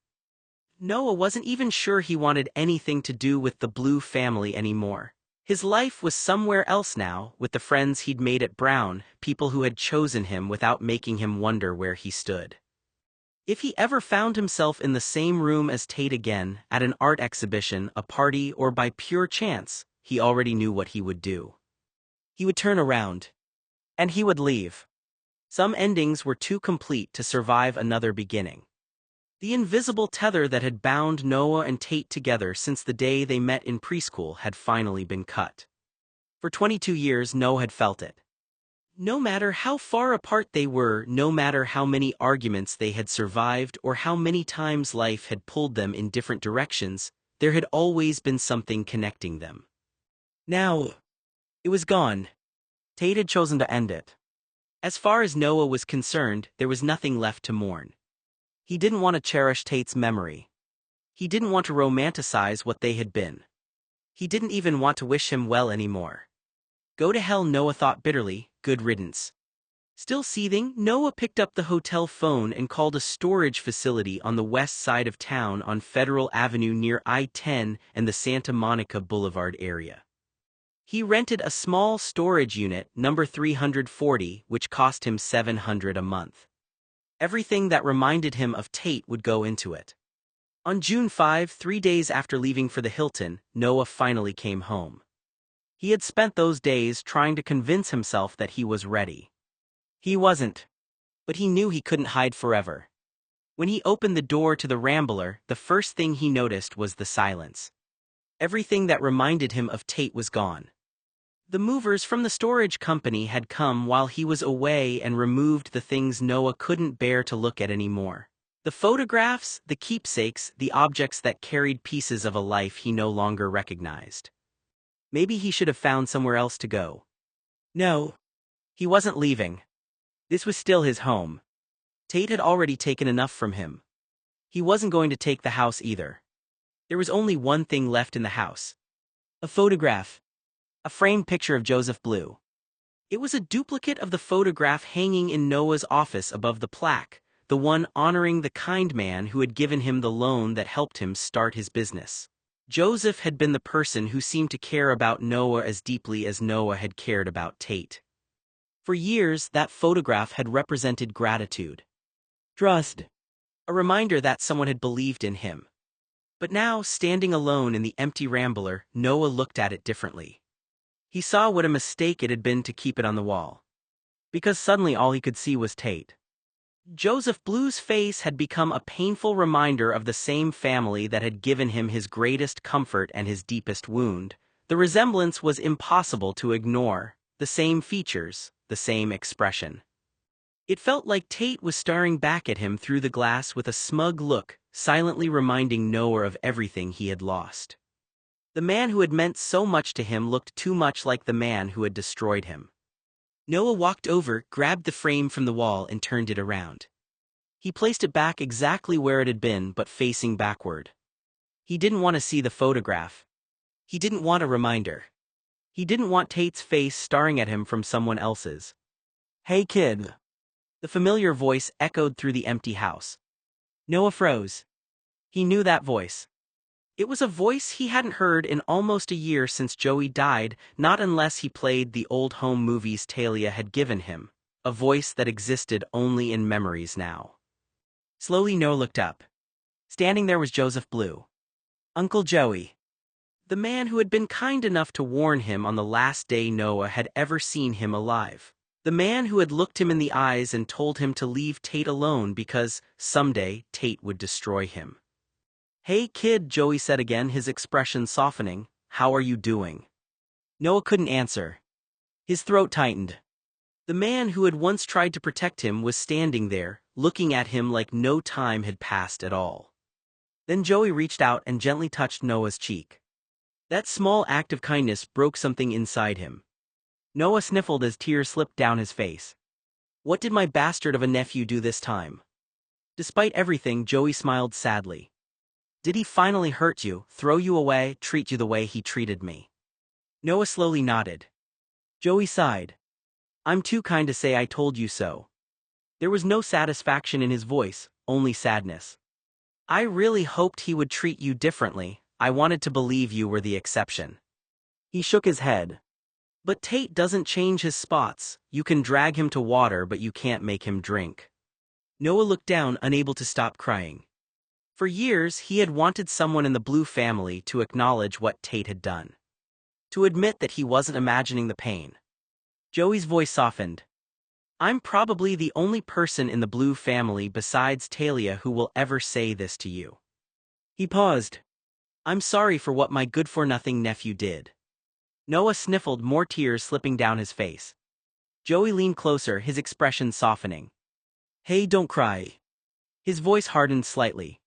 Noah wasn't even sure he wanted anything to do with the Blue family anymore. His life was somewhere else now, with the friends he'd made at Brown, people who had chosen him without making him wonder where he stood. If he ever found himself in the same room as Tate again, at an art exhibition, a party, or by pure chance, he already knew what he would do. He would turn around. And he would leave. Some endings were too complete to survive another beginning. The invisible tether that had bound Noah and Tate together since the day they met in preschool had finally been cut. For 22 years Noah had felt it. No matter how far apart they were, no matter how many arguments they had survived or how many times life had pulled them in different directions, there had always been something connecting them. Now, it was gone. Tate had chosen to end it. As far as Noah was concerned, there was nothing left to mourn. He didn't want to cherish Tate's memory. He didn't want to romanticize what they had been. He didn't even want to wish him well anymore. Go to hell, Noah thought bitterly, good riddance. Still seething, Noah picked up the hotel phone and called a storage facility on the west side of town on Federal Avenue near I-10 and the Santa Monica Boulevard area. He rented a small storage unit, number 340, which cost him $700 a month. Everything that reminded him of Tate would go into it. On June 5, 3 days after leaving for the Hilton, Noah finally came home. He had spent those days trying to convince himself that he was ready. He wasn't. But he knew he couldn't hide forever. When he opened the door to the Rambler, the first thing he noticed was the silence. Everything that reminded him of Tate was gone. The movers from the storage company had come while he was away and removed the things Noah couldn't bear to look at anymore. The photographs, the keepsakes, the objects that carried pieces of a life he no longer recognized. Maybe he should have found somewhere else to go. No. He wasn't leaving. This was still his home. Tate had already taken enough from him. He wasn't going to take the house either. There was only one thing left in the house. A photograph. A framed picture of Joseph Blue. It was a duplicate of the photograph hanging in Noah's office above the plaque, the one honoring the kind man who had given him the loan that helped him start his business. Joseph had been the person who seemed to care about Noah as deeply as Noah had cared about Tate. For years, that photograph had represented gratitude. Trust. A reminder that someone had believed in him. But now, standing alone in the empty Rambler, Noah looked at it differently. He saw what a mistake it had been to keep it on the wall. Because suddenly all he could see was Tate. Joseph Blue's face had become a painful reminder of the same family that had given him his greatest comfort and his deepest wound. The resemblance was impossible to ignore, the same features, the same expression. It felt like Tate was staring back at him through the glass with a smug look, silently reminding Noah of everything he had lost. The man who had meant so much to him looked too much like the man who had destroyed him. Noah walked over, grabbed the frame from the wall and turned it around. He placed it back exactly where it had been, but facing backward. He didn't want to see the photograph. He didn't want a reminder. He didn't want Tate's face staring at him from someone else's. "Hey kid." The familiar voice echoed through the empty house. Noah froze. He knew that voice. It was a voice he hadn't heard in almost a year since Joey died, not unless he played the old home movies Talia had given him, a voice that existed only in memories now. Slowly Noah looked up. Standing there was Joseph Blue. Uncle Joey. The man who had been kind enough to warn him on the last day Noah had ever seen him alive. The man who had looked him in the eyes and told him to leave Tate alone because, someday, Tate would destroy him. "Hey kid," Joey said again, his expression softening. "How are you doing?" Noah couldn't answer. His throat tightened. The man who had once tried to protect him was standing there, looking at him like no time had passed at all. Then Joey reached out and gently touched Noah's cheek. That small act of kindness broke something inside him. Noah sniffled as tears slipped down his face. What did my bastard of a nephew do this time? Despite everything, Joey smiled sadly. Did he finally hurt you, throw you away, treat you the way he treated me? Noah slowly nodded. Joey sighed. I'm too kind to say I told you so. There was no satisfaction in his voice, only sadness. I really hoped he would treat you differently. I wanted to believe you were the exception. He shook his head. But Tate doesn't change his spots. You can drag him to water, but you can't make him drink. Noah looked down, unable to stop crying. For years, he had wanted someone in the Blue family to acknowledge what Tate had done. To admit that he wasn't imagining the pain. Joey's voice softened. I'm probably the only person in the Blue family besides Talia who will ever say this to you. He paused. I'm sorry for what my good-for-nothing nephew did. Noah sniffled, more tears slipping down his face. Joey leaned closer, his expression softening. Hey, don't cry. His voice hardened slightly.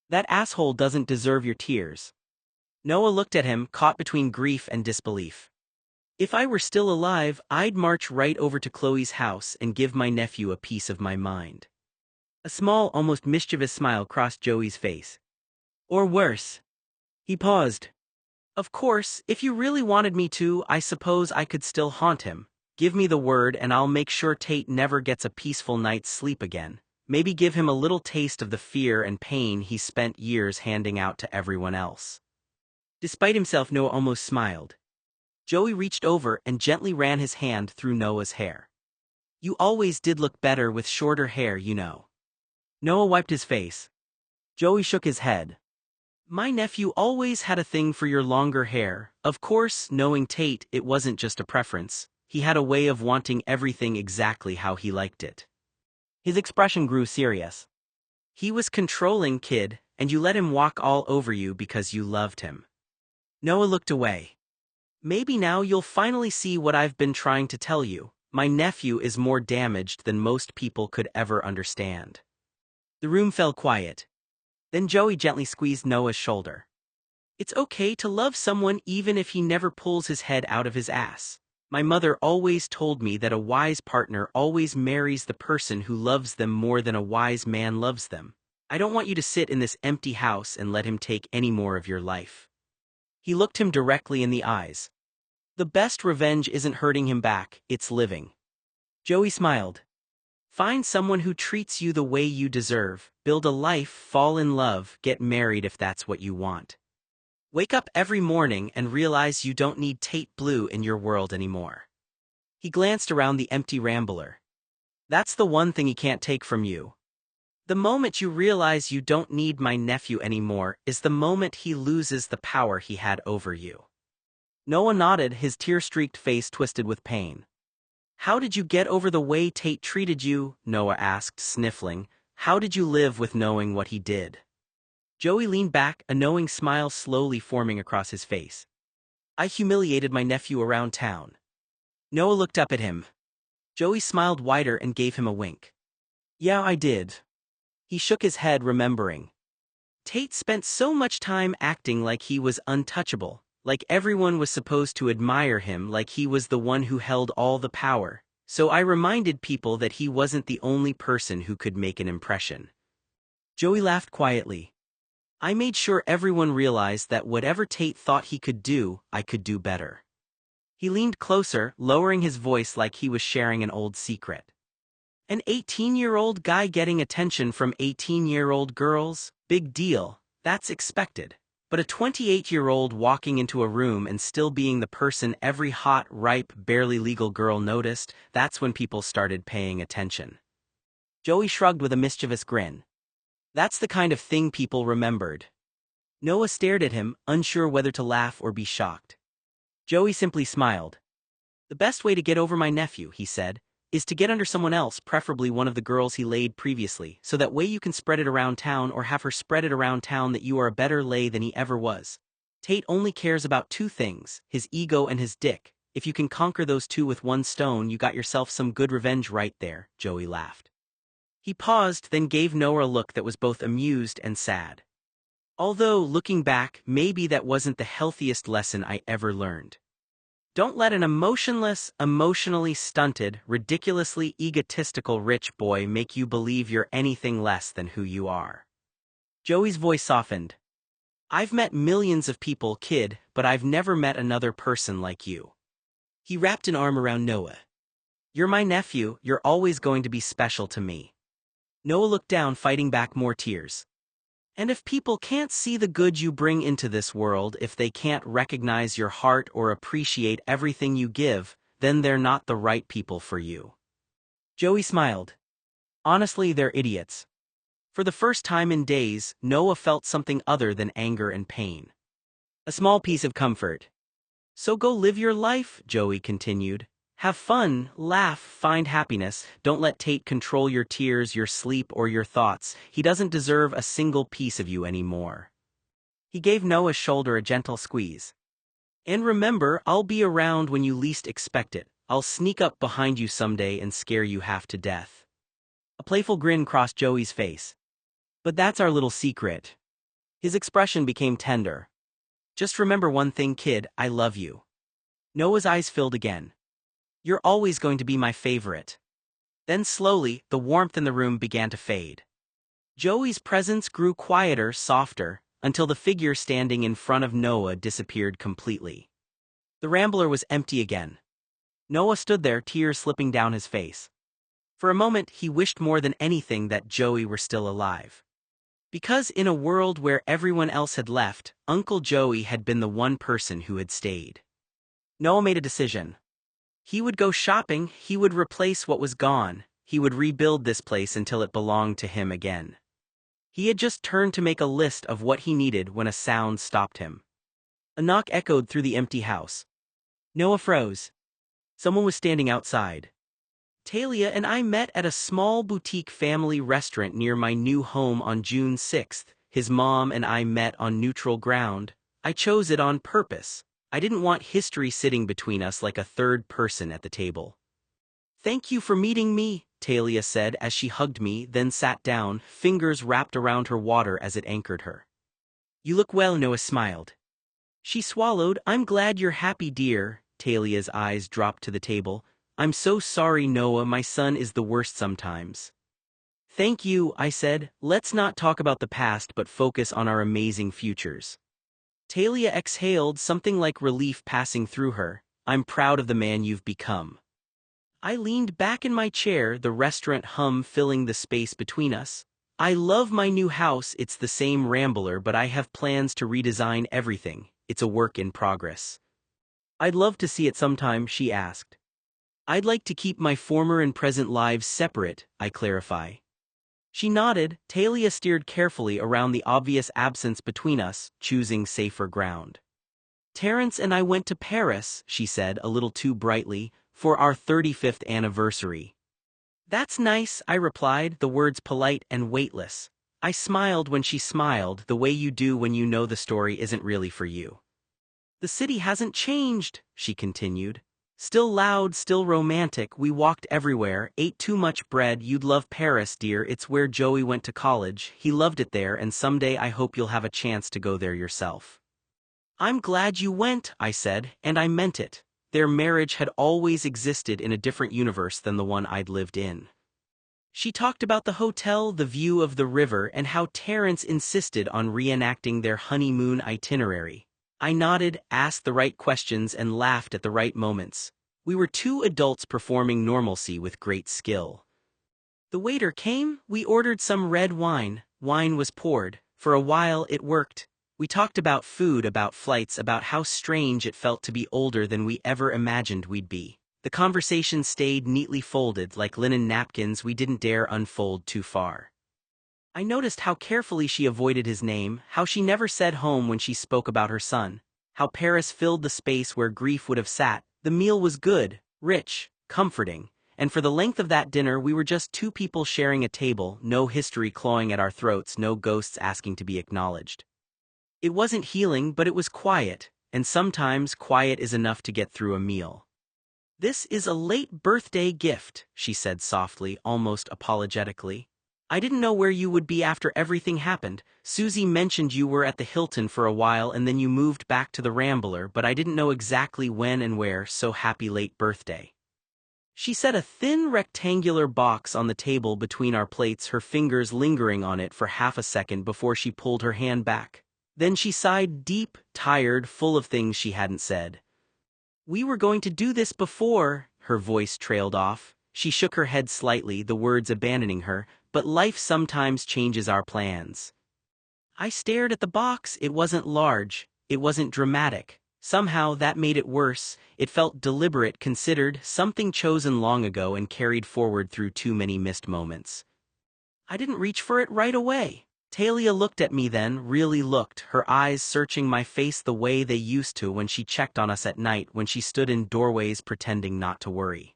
That asshole doesn't deserve your tears. Noah looked at him, caught between grief and disbelief. If I were still alive, I'd march right over to Chloe's house and give my nephew a piece of my mind. A small, almost mischievous smile crossed Joey's face. Or worse. He paused. Of course, if you really wanted me to, I suppose I could still haunt him. Give me the word and I'll make sure Tate never gets a peaceful night's sleep again. Maybe give him a little taste of the fear and pain he spent years handing out to everyone else. Despite himself, Noah almost smiled. Joey reached over and gently ran his hand through Noah's hair. You always did look better with shorter hair, you know. Noah wiped his face. Joey shook his head. My nephew always had a thing for your longer hair. Of course, knowing Tate, it wasn't just a preference. He had a way of wanting everything exactly how he liked it. His expression grew serious. He was controlling, kid, and you let him walk all over you because you loved him. Noah looked away. Maybe now you'll finally see what I've been trying to tell you. My nephew is more damaged than most people could ever understand. The room fell quiet. Then Joey gently squeezed Noah's shoulder. It's okay to love someone even if he never pulls his head out of his ass. My mother always told me that a wise partner always marries the person who loves them more than a wise man loves them. I don't want you to sit in this empty house and let him take any more of your life. He looked him directly in the eyes. The best revenge isn't hurting him back, it's living. Joey smiled. Find someone who treats you the way you deserve, build a life, fall in love, get married if that's what you want. Wake up every morning and realize you don't need Tate Blue in your world anymore. He glanced around the empty Rambler. That's the one thing he can't take from you. The moment you realize you don't need my nephew anymore is the moment he loses the power he had over you. Noah nodded, his tear-streaked face twisted with pain. How did you get over the way Tate treated you? Noah asked, sniffling. How did you live with knowing what he did? Joey leaned back, a knowing smile slowly forming across his face. I humiliated my nephew around town. Noah looked up at him. Joey smiled wider and gave him a wink. Yeah, I did. He shook his head, remembering. Tate spent so much time acting like he was untouchable. Like everyone was supposed to admire him, like he was the one who held all the power. So I reminded people that he wasn't the only person who could make an impression. Joey laughed quietly. I made sure everyone realized that whatever Tate thought he could do, I could do better. He leaned closer, lowering his voice like he was sharing an old secret. An 18-year-old guy getting attention from 18-year-old girls? Big deal, that's expected. But a 28-year-old walking into a room and still being the person every hot, ripe, barely legal girl noticed, that's when people started paying attention. Joey shrugged with a mischievous grin. That's the kind of thing people remembered. Noah stared at him, unsure whether to laugh or be shocked. Joey simply smiled. The best way to get over my nephew, he said, is to get under someone else, preferably one of the girls he laid previously, so that way you can spread it around town or have her spread it around town that you are a better lay than he ever was. Tate only cares about two things, his ego and his dick. If you can conquer those two with one stone, you got yourself some good revenge right there, Joey laughed. He paused, then gave Noah a look that was both amused and sad. Although, looking back, maybe that wasn't the healthiest lesson I ever learned. Don't let an emotionless, emotionally stunted, ridiculously egotistical rich boy make you believe you're anything less than who you are. Joey's voice softened. I've met millions of people, kid, but I've never met another person like you. He wrapped an arm around Noah. You're my nephew, you're always going to be special to me. Noah looked down, fighting back more tears. And if people can't see the good you bring into this world, if they can't recognize your heart or appreciate everything you give, then they're not the right people for you. Joey smiled. Honestly, they're idiots. For the first time in days, Noah felt something other than anger and pain. A small piece of comfort. So go live your life, Joey continued. Have fun, laugh, find happiness. Don't let Tate control your tears, your sleep, or your thoughts. He doesn't deserve a single piece of you anymore. He gave Noah's shoulder a gentle squeeze. And remember, I'll be around when you least expect it. I'll sneak up behind you someday and scare you half to death. A playful grin crossed Joey's face. But that's our little secret. His expression became tender. Just remember one thing, kid, I love you. Noah's eyes filled again. You're always going to be my favorite. Then slowly, the warmth in the room began to fade. Joey's presence grew quieter, softer, until the figure standing in front of Noah disappeared completely. The Rambler was empty again. Noah stood there, tears slipping down his face. For a moment, he wished more than anything that Joey were still alive. Because in a world where everyone else had left, Uncle Joey had been the one person who had stayed. Noah made a decision. He would go shopping, he would replace what was gone, he would rebuild this place until it belonged to him again. He had just turned to make a list of what he needed when a sound stopped him. A knock echoed through the empty house. Noah froze. Someone was standing outside. Talia and I met at a small boutique family restaurant near my new home on June 6th. His mom and I met on neutral ground. I chose it on purpose. I didn't want history sitting between us like a third person at the table. Thank you for meeting me, Talia said as she hugged me, then sat down, fingers wrapped around her water as it anchored her. You look well, Noah smiled. She swallowed. I'm glad you're happy, dear. Talia's eyes dropped to the table. I'm so sorry, Noah, my son is the worst sometimes. Thank you, I said. Let's not talk about the past but focus on our amazing futures. Talia exhaled, something like relief passing through her. I'm proud of the man you've become. I leaned back in my chair, the restaurant hum filling the space between us. I love my new house, it's the same Rambler, but I have plans to redesign everything. It's a work in progress. I'd love to see it sometime, she asked. I'd like to keep my former and present lives separate, I clarify. She nodded. Talia steered carefully around the obvious absence between us, choosing safer ground. Terrence and I went to Paris, she said a little too brightly, for our 35th anniversary. That's nice, I replied, the words polite and weightless. I smiled when she smiled, the way you do when you know the story isn't really for you. The city hasn't changed, she continued. Still loud, still romantic, we walked everywhere, ate too much bread. You'd love Paris, dear, it's where Joey went to college, he loved it there, and someday I hope you'll have a chance to go there yourself. I'm glad you went, I said, and I meant it. Their marriage had always existed in a different universe than the one I'd lived in. She talked about the hotel, the view of the river, and how Terrence insisted on reenacting their honeymoon itinerary. I nodded, asked the right questions, and laughed at the right moments. We were two adults performing normalcy with great skill. The waiter came, we ordered some red wine. Wine was poured. For a while it worked. We talked about food, about flights, about how strange it felt to be older than we ever imagined we'd be. The conversation stayed neatly folded like linen napkins we didn't dare unfold too far. I noticed how carefully she avoided his name, how she never said home when she spoke about her son, how Paris filled the space where grief would have sat. The meal was good, rich, comforting, and for the length of that dinner we were just two people sharing a table, no history clawing at our throats, no ghosts asking to be acknowledged. It wasn't healing, but it was quiet, and sometimes quiet is enough to get through a meal. "This is a late birthday gift," she said softly, almost apologetically. "I didn't know where you would be after everything happened. Susie mentioned you were at the Hilton for a while and then you moved back to the Rambler, but I didn't know exactly when and where, so happy late birthday." She set a thin rectangular box on the table between our plates, her fingers lingering on it for half a second before she pulled her hand back. Then she sighed deep, tired, full of things she hadn't said. "We were going to do this before," her voice trailed off. She shook her head slightly, the words abandoning her, "but life sometimes changes our plans." I stared at the box. It wasn't large. It wasn't dramatic. Somehow that made it worse. It felt deliberate, considered, something chosen long ago and carried forward through too many missed moments. I didn't reach for it right away. Talia looked at me then, really looked, her eyes searching my face the way they used to when she checked on us at night, when she stood in doorways pretending not to worry.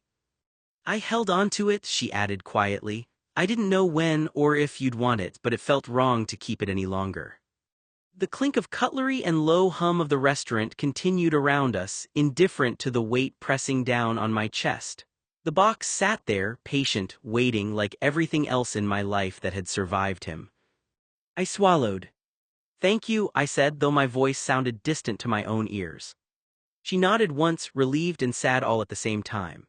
"I held on to it," she added quietly. "I didn't know when or if you'd want it, but it felt wrong to keep it any longer." The clink of cutlery and low hum of the restaurant continued around us, indifferent to the weight pressing down on my chest. The box sat there, patient, waiting, like everything else in my life that had survived him. I swallowed. "Thank you," I said, though my voice sounded distant to my own ears. She nodded once, relieved and sad all at the same time.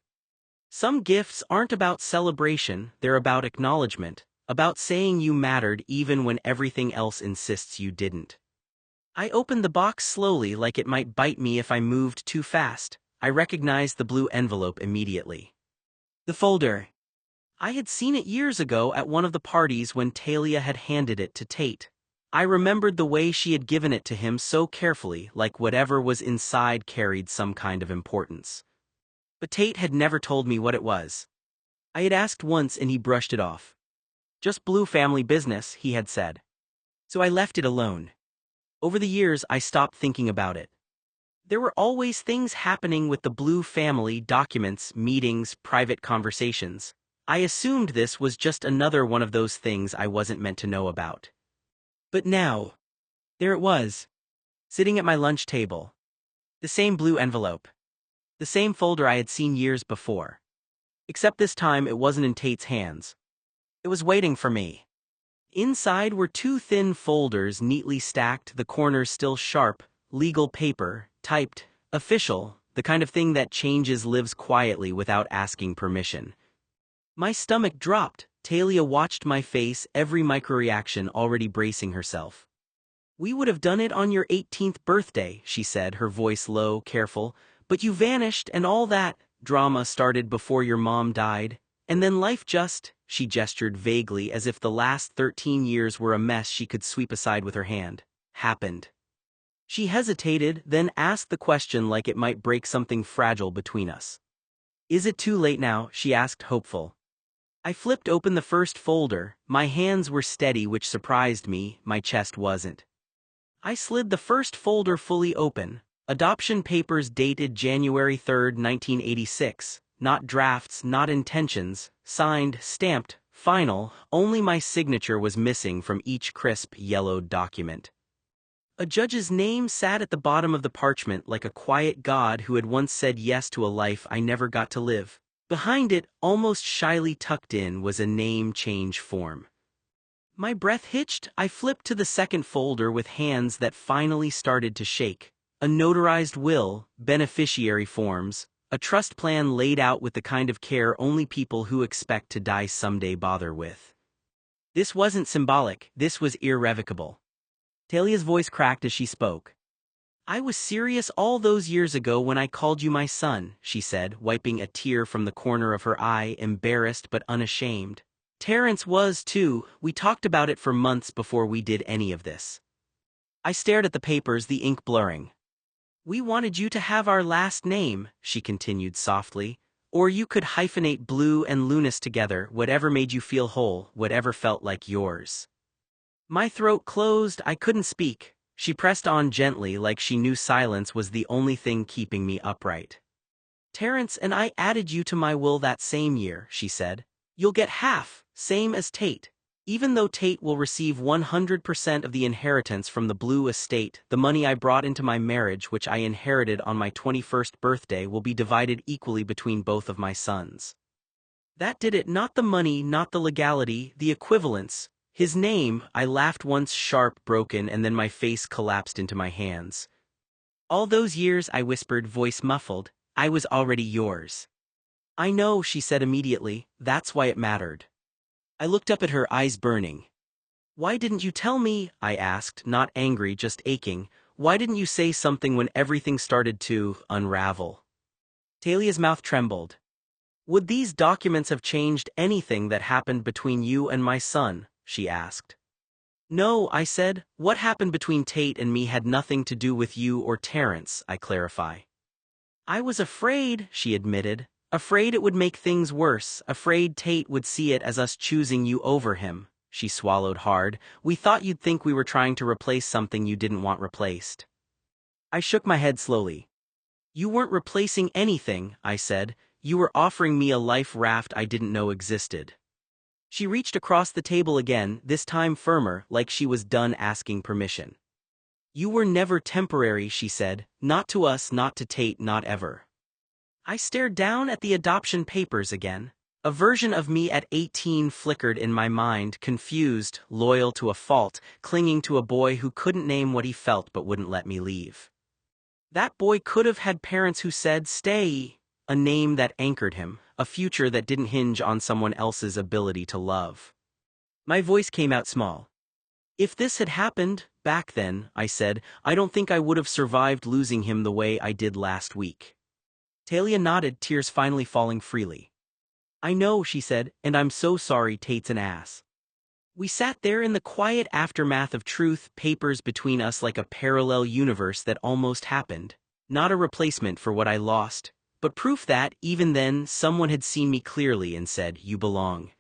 Some gifts aren't about celebration, they're about acknowledgement, about saying you mattered even when everything else insists you didn't. I opened the box slowly, like it might bite me if I moved too fast. I recognized the blue envelope immediately. The folder. I had seen it years ago at one of the parties when Talia had handed it to Tate. I remembered the way she had given it to him so carefully, like whatever was inside carried some kind of importance. But Tate had never told me what it was. I had asked once and he brushed it off. "Just Blue family business," he had said. So I left it alone. Over the years I stopped thinking about it. There were always things happening with the Blue family, documents, meetings, private conversations. I assumed this was just another one of those things I wasn't meant to know about. But now, there it was, sitting at my lunch table. The same blue envelope. The same folder I had seen years before. Except this time it wasn't in Tate's hands. It was waiting for me. Inside were two thin folders neatly stacked, the corners still sharp, legal paper, typed, official, the kind of thing that changes, lives quietly without asking permission. My stomach dropped. Talia watched my face, every microreaction, already bracing herself. "We would have done it on your 18th birthday, she said, her voice low, careful. "But you vanished and all that drama started before your mom died. And then life just," she gestured vaguely as if the last 13 years were a mess she could sweep aside with her hand, "happened." She hesitated, then asked the question like it might break something fragile between us. "Is it too late now?" she asked, hopeful. I flipped open the first folder. My hands were steady, which surprised me, my chest wasn't. I slid the first folder fully open. Adoption papers dated January 3, 1986. Not drafts, not intentions. Signed, stamped, final. Only my signature was missing from each crisp, yellowed document. A judge's name sat at the bottom of the parchment like a quiet god who had once said yes to a life I never got to live. Behind it, almost shyly tucked in, was a name change form. My breath hitched. I flipped to the second folder with hands that finally started to shake. A notarized will, beneficiary forms, a trust plan laid out with the kind of care only people who expect to die someday bother with. This wasn't symbolic, this was irrevocable. Talia's voice cracked as she spoke. "I was serious all those years ago when I called you my son," she said, wiping a tear from the corner of her eye, embarrassed but unashamed. "Terrence was too. We talked about it for months before we did any of this." I stared at the papers, the ink blurring. "We wanted you to have our last name," she continued softly. "Or you could hyphenate Blue and Lunas together, whatever made you feel whole, whatever felt like yours." My throat closed, I couldn't speak. She pressed on gently, like she knew silence was the only thing keeping me upright. Terrence and I added you to my will that same year, she said. You'll get half, same as Tate. Even though Tate will receive 100% of the inheritance from the Blue estate, the money I brought into my marriage which I inherited on my 21st birthday will be divided equally between both of my sons. That did it, not the money, not the legality, the equivalence. His name, I laughed once, sharp, broken, and then my face collapsed into my hands. All those years, I whispered, voice muffled, I was already yours. I know, she said immediately, that's why it mattered. I looked up at her, eyes burning. Why didn't you tell me? I asked, not angry, just aching. Why didn't you say something when everything started to unravel? Talia's mouth trembled. Would these documents have changed anything that happened between you and my son? She asked. No, I said. What happened between Tate and me had nothing to do with you or Terrence, I clarify. I was afraid, she admitted. Afraid it would make things worse, afraid Tate would see it as us choosing you over him. She swallowed hard. We thought you'd think we were trying to replace something you didn't want replaced. I shook my head slowly. You weren't replacing anything, I said. You were offering me a life raft I didn't know existed. She reached across the table again, this time firmer, like she was done asking permission. You were never temporary, she said. Not to us, not to Tate, not ever. I stared down at the adoption papers again. A version of me at 18 flickered in my mind, confused, loyal to a fault, clinging to a boy who couldn't name what he felt but wouldn't let me leave. That boy could have had parents who said, stay, a name that anchored him, a future that didn't hinge on someone else's ability to love. My voice came out small. If this had happened, back then, I said, I don't think I would have survived losing him the way I did last week. Talia nodded, tears finally falling freely. I know, she said, and I'm so sorry, Tate's an ass. We sat there in the quiet aftermath of truth, papers between us like a parallel universe that almost happened. Not a replacement for what I lost, but proof that, even then, someone had seen me clearly and said, you belong.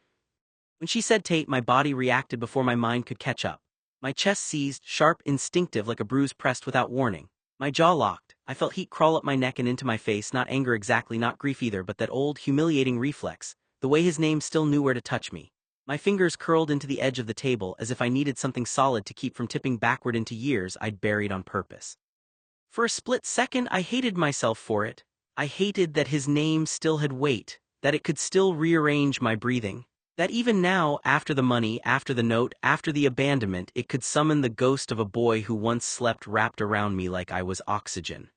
When she said Tate, my body reacted before my mind could catch up. My chest seized, sharp, instinctive, like a bruise pressed without warning. My jaw locked. I felt heat crawl up my neck and into my face, not anger exactly, not grief either, but that old, humiliating reflex, the way his name still knew where to touch me. My fingers curled into the edge of the table as if I needed something solid to keep from tipping backward into years I'd buried on purpose. For a split second, I hated myself for it. I hated that his name still had weight, that it could still rearrange my breathing. That even now, after the money, after the note, after the abandonment, it could summon the ghost of a boy who once slept wrapped around me like I was oxygen.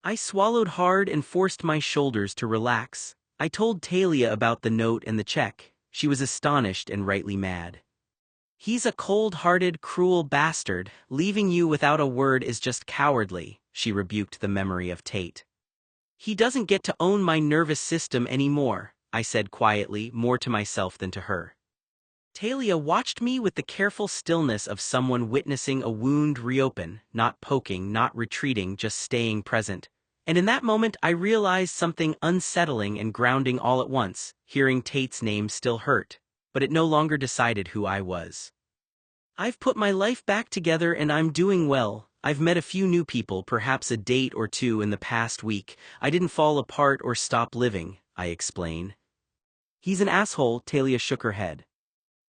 I swallowed hard and forced my shoulders to relax. I told Talia about the note and the check. She was astonished and rightly mad. He's a cold-hearted, cruel bastard. Leaving you without a word is just cowardly, she rebuked the memory of Tate. He doesn't get to own my nervous system anymore, I said quietly, more to myself than to her. Talia watched me with the careful stillness of someone witnessing a wound reopen, not poking, not retreating, just staying present. And in that moment I realized something unsettling and grounding all at once. Hearing Tate's name still hurt, but it no longer decided who I was. I've put my life back together and I'm doing well. I've met a few new people, perhaps a date or two in the past week. I didn't fall apart or stop living, I explain. He's an asshole, Talia shook her head.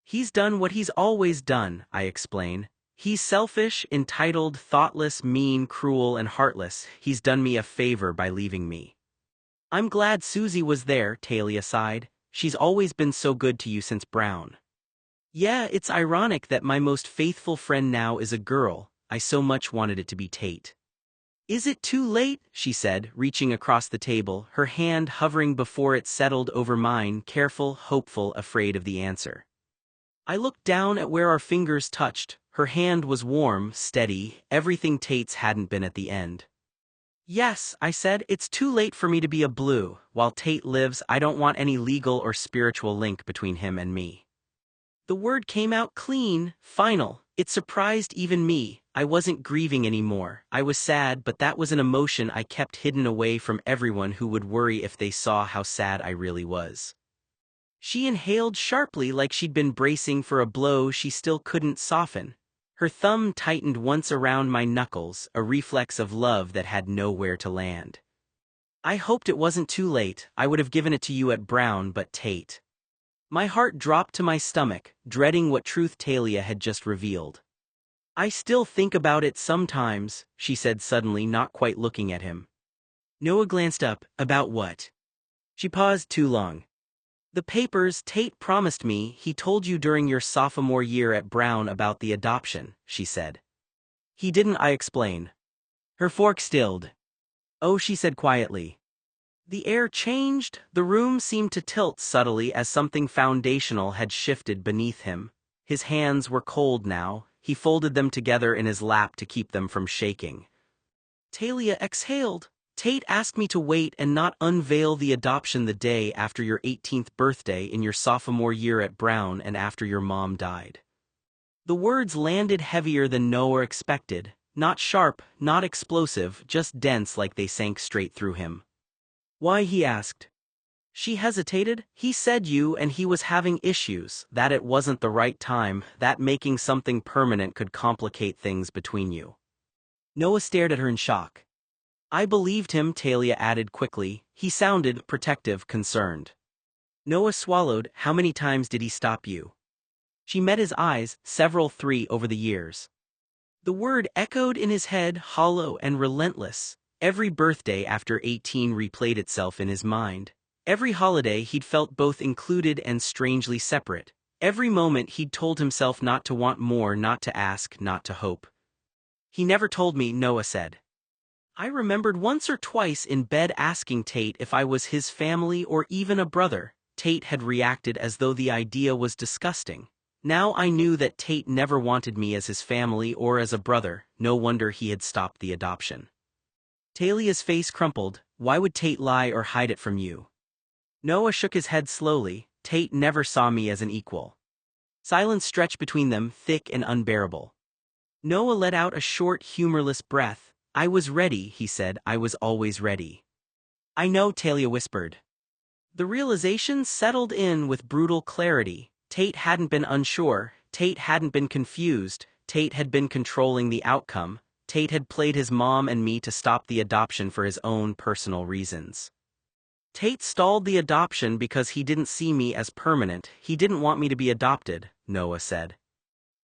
He's done what he's always done, I explain. He's selfish, entitled, thoughtless, mean, cruel, and heartless. He's done me a favor by leaving me. I'm glad Susie was there, Talia sighed. She's always been so good to you since Brown. Yeah, it's ironic that my most faithful friend now is a girl. I so much wanted it to be Tate. Is it too late? She said, reaching across the table, her hand hovering before it settled over mine, careful, hopeful, afraid of the answer. I looked down at where our fingers touched. Her hand was warm, steady, everything Tate's hadn't been at the end. Yes, I said, it's too late for me to be a Blue. While Tate lives, I don't want any legal or spiritual link between him and me. The word came out clean, final. It surprised even me. I wasn't grieving anymore. I was sad, but that was an emotion I kept hidden away from everyone who would worry if they saw how sad I really was. She inhaled sharply like she'd been bracing for a blow she still couldn't soften. Her thumb tightened once around my knuckles, a reflex of love that had nowhere to land. I hoped it wasn't too late. I would have given it to you at Brown, but Tate. My heart dropped to my stomach, dreading what truth Talia had just revealed. I still think about it sometimes, she said suddenly, not quite looking at him. Noah glanced up. About what? She paused too long. The papers Tate promised me. He told you during your sophomore year at Brown about the adoption, she said. He didn't, I explained. Her fork stilled. Oh, she said quietly. The air changed. The room seemed to tilt subtly as something foundational had shifted beneath him. His hands were cold now. He folded them together in his lap to keep them from shaking. Talia exhaled. Tate asked me to wait and not unveil the adoption the day after your 18th birthday in your sophomore year at Brown and after your mom died. The words landed heavier than Noah expected, not sharp, not explosive, just dense, like they sank straight through him. Why, he asked. She hesitated. He said you and he was having issues, that it wasn't the right time, that making something permanent could complicate things between you. Noah stared at her in shock. I believed him, Talia added quickly. He sounded protective, concerned. Noah swallowed. How many times did he stop you? She met his eyes, several, 3 over the years. The word echoed in his head, hollow and relentless. Every birthday after 18 replayed itself in his mind. Every holiday he'd felt both included and strangely separate. Every moment he'd told himself not to want more, not to ask, not to hope. He never told me, Noah said. I remembered once or twice in bed asking Tate if I was his family or even a brother. Tate had reacted as though the idea was disgusting. Now I knew that Tate never wanted me as his family or as a brother. No wonder he had stopped the adoption. Talia's face crumpled. Why would Tate lie or hide it from you? Noah shook his head slowly. Tate never saw me as an equal. Silence stretched between them, thick and unbearable. Noah let out a short, humorless breath. I was ready, he said. I was always ready. I know, Talia whispered. The realization settled in with brutal clarity. Tate hadn't been unsure. Tate hadn't been confused. Tate had been controlling the outcome. Tate had played his mom and me to stop the adoption for his own personal reasons. Tate stalled the adoption because he didn't see me as permanent. He didn't want me to be adopted, Noah said.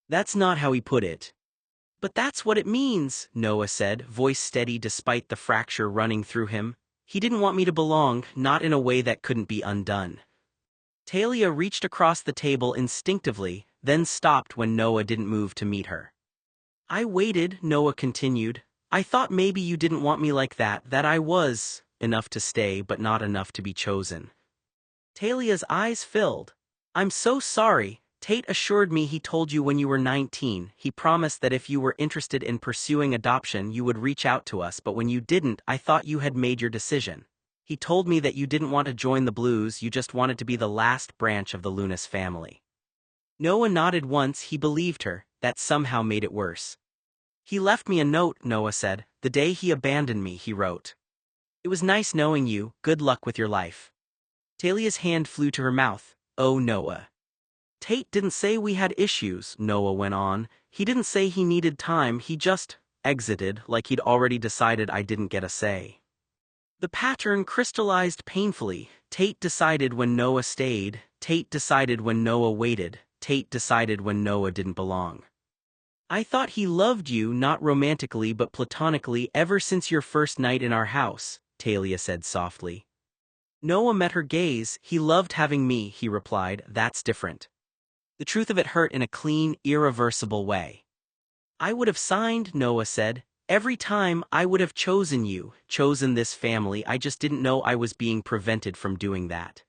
That's not how he put it. But that's what it means, Noah said, voice steady despite the fracture running through him. He didn't want me to belong, not in a way that couldn't be undone. Talia reached across the table instinctively, then stopped when Noah didn't move to meet her. I waited, Noah continued. I thought maybe you didn't want me like that I was enough to stay but not enough to be chosen. Talia's eyes filled. I'm so sorry. Tate assured me he told you when you were 19. He promised that if you were interested in pursuing adoption you would reach out to us, but when you didn't, I thought you had made your decision. He told me that you didn't want to join the Blues, you just wanted to be the last branch of the Lunas family. Noah nodded once. He believed her. That somehow made it worse. He left me a note, Noah said. The day he abandoned me, he wrote. It was nice knowing you. Good luck with your life. Talia's hand flew to her mouth. Oh, Noah. Tate didn't say we had issues, Noah went on. He didn't say he needed time, he just exited like he'd already decided I didn't get a say. The pattern crystallized painfully. Tate decided when Noah stayed. Tate decided when Noah waited. Tate decided when Noah didn't belong. I thought he loved you, not romantically but platonically, ever since your first night in our house, Talia said softly. Noah met her gaze. He loved having me, he replied. That's different. The truth of it hurt in a clean, irreversible way. I would have signed, Noah said. Every time I would have chosen you, chosen this family. I just didn't know I was being prevented from doing that.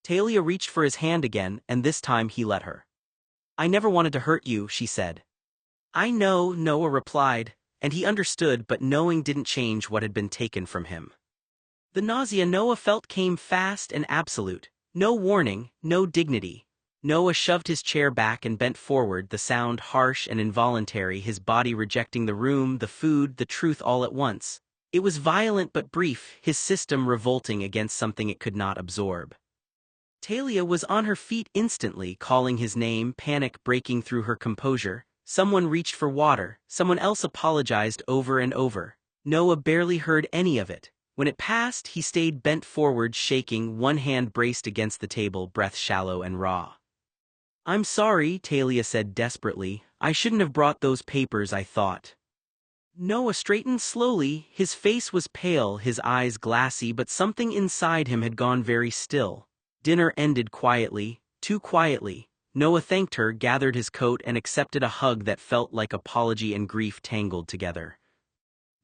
Talia reached for his hand again, and this time he let her. I never wanted to hurt you, she said. I know, Noah replied, and he understood, but knowing didn't change what had been taken from him. The nausea Noah felt came fast and absolute. No warning, no dignity. Noah shoved his chair back and bent forward, the sound harsh and involuntary, his body rejecting the room, the food, the truth all at once. It was violent but brief, his system revolting against something it could not absorb. Talia was on her feet instantly, calling his name, panic breaking through her composure. Someone reached for water, someone else apologized over and over. Noah barely heard any of it. When it passed, he stayed bent forward, shaking, one hand braced against the table, breath shallow and raw. "I'm sorry," Talia said desperately. "I shouldn't have brought those papers, I thought." Noah straightened slowly. His face was pale, his eyes glassy, but something inside him had gone very still. Dinner ended quietly, too quietly. Noah thanked her, gathered his coat, and accepted a hug that felt like apology and grief tangled together.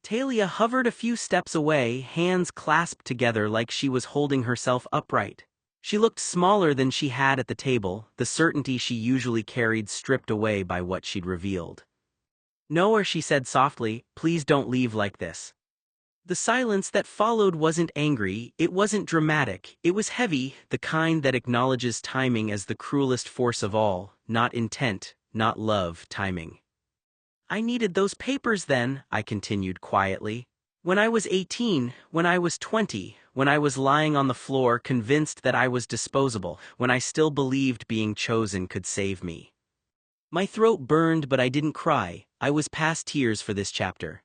Talia hovered a few steps away, hands clasped together like she was holding herself upright. She looked smaller than she had at the table, the certainty she usually carried stripped away by what she'd revealed. "Noah," she said softly, "please don't leave like this." The silence that followed wasn't angry, it wasn't dramatic, it was heavy, the kind that acknowledges timing as the cruelest force of all, not intent, not love, timing. "I needed those papers then," I continued quietly. "When I was 18, when I was 20, when I was lying on the floor convinced that I was disposable, when I still believed being chosen could save me." My throat burned, but I didn't cry. I was past tears for this chapter.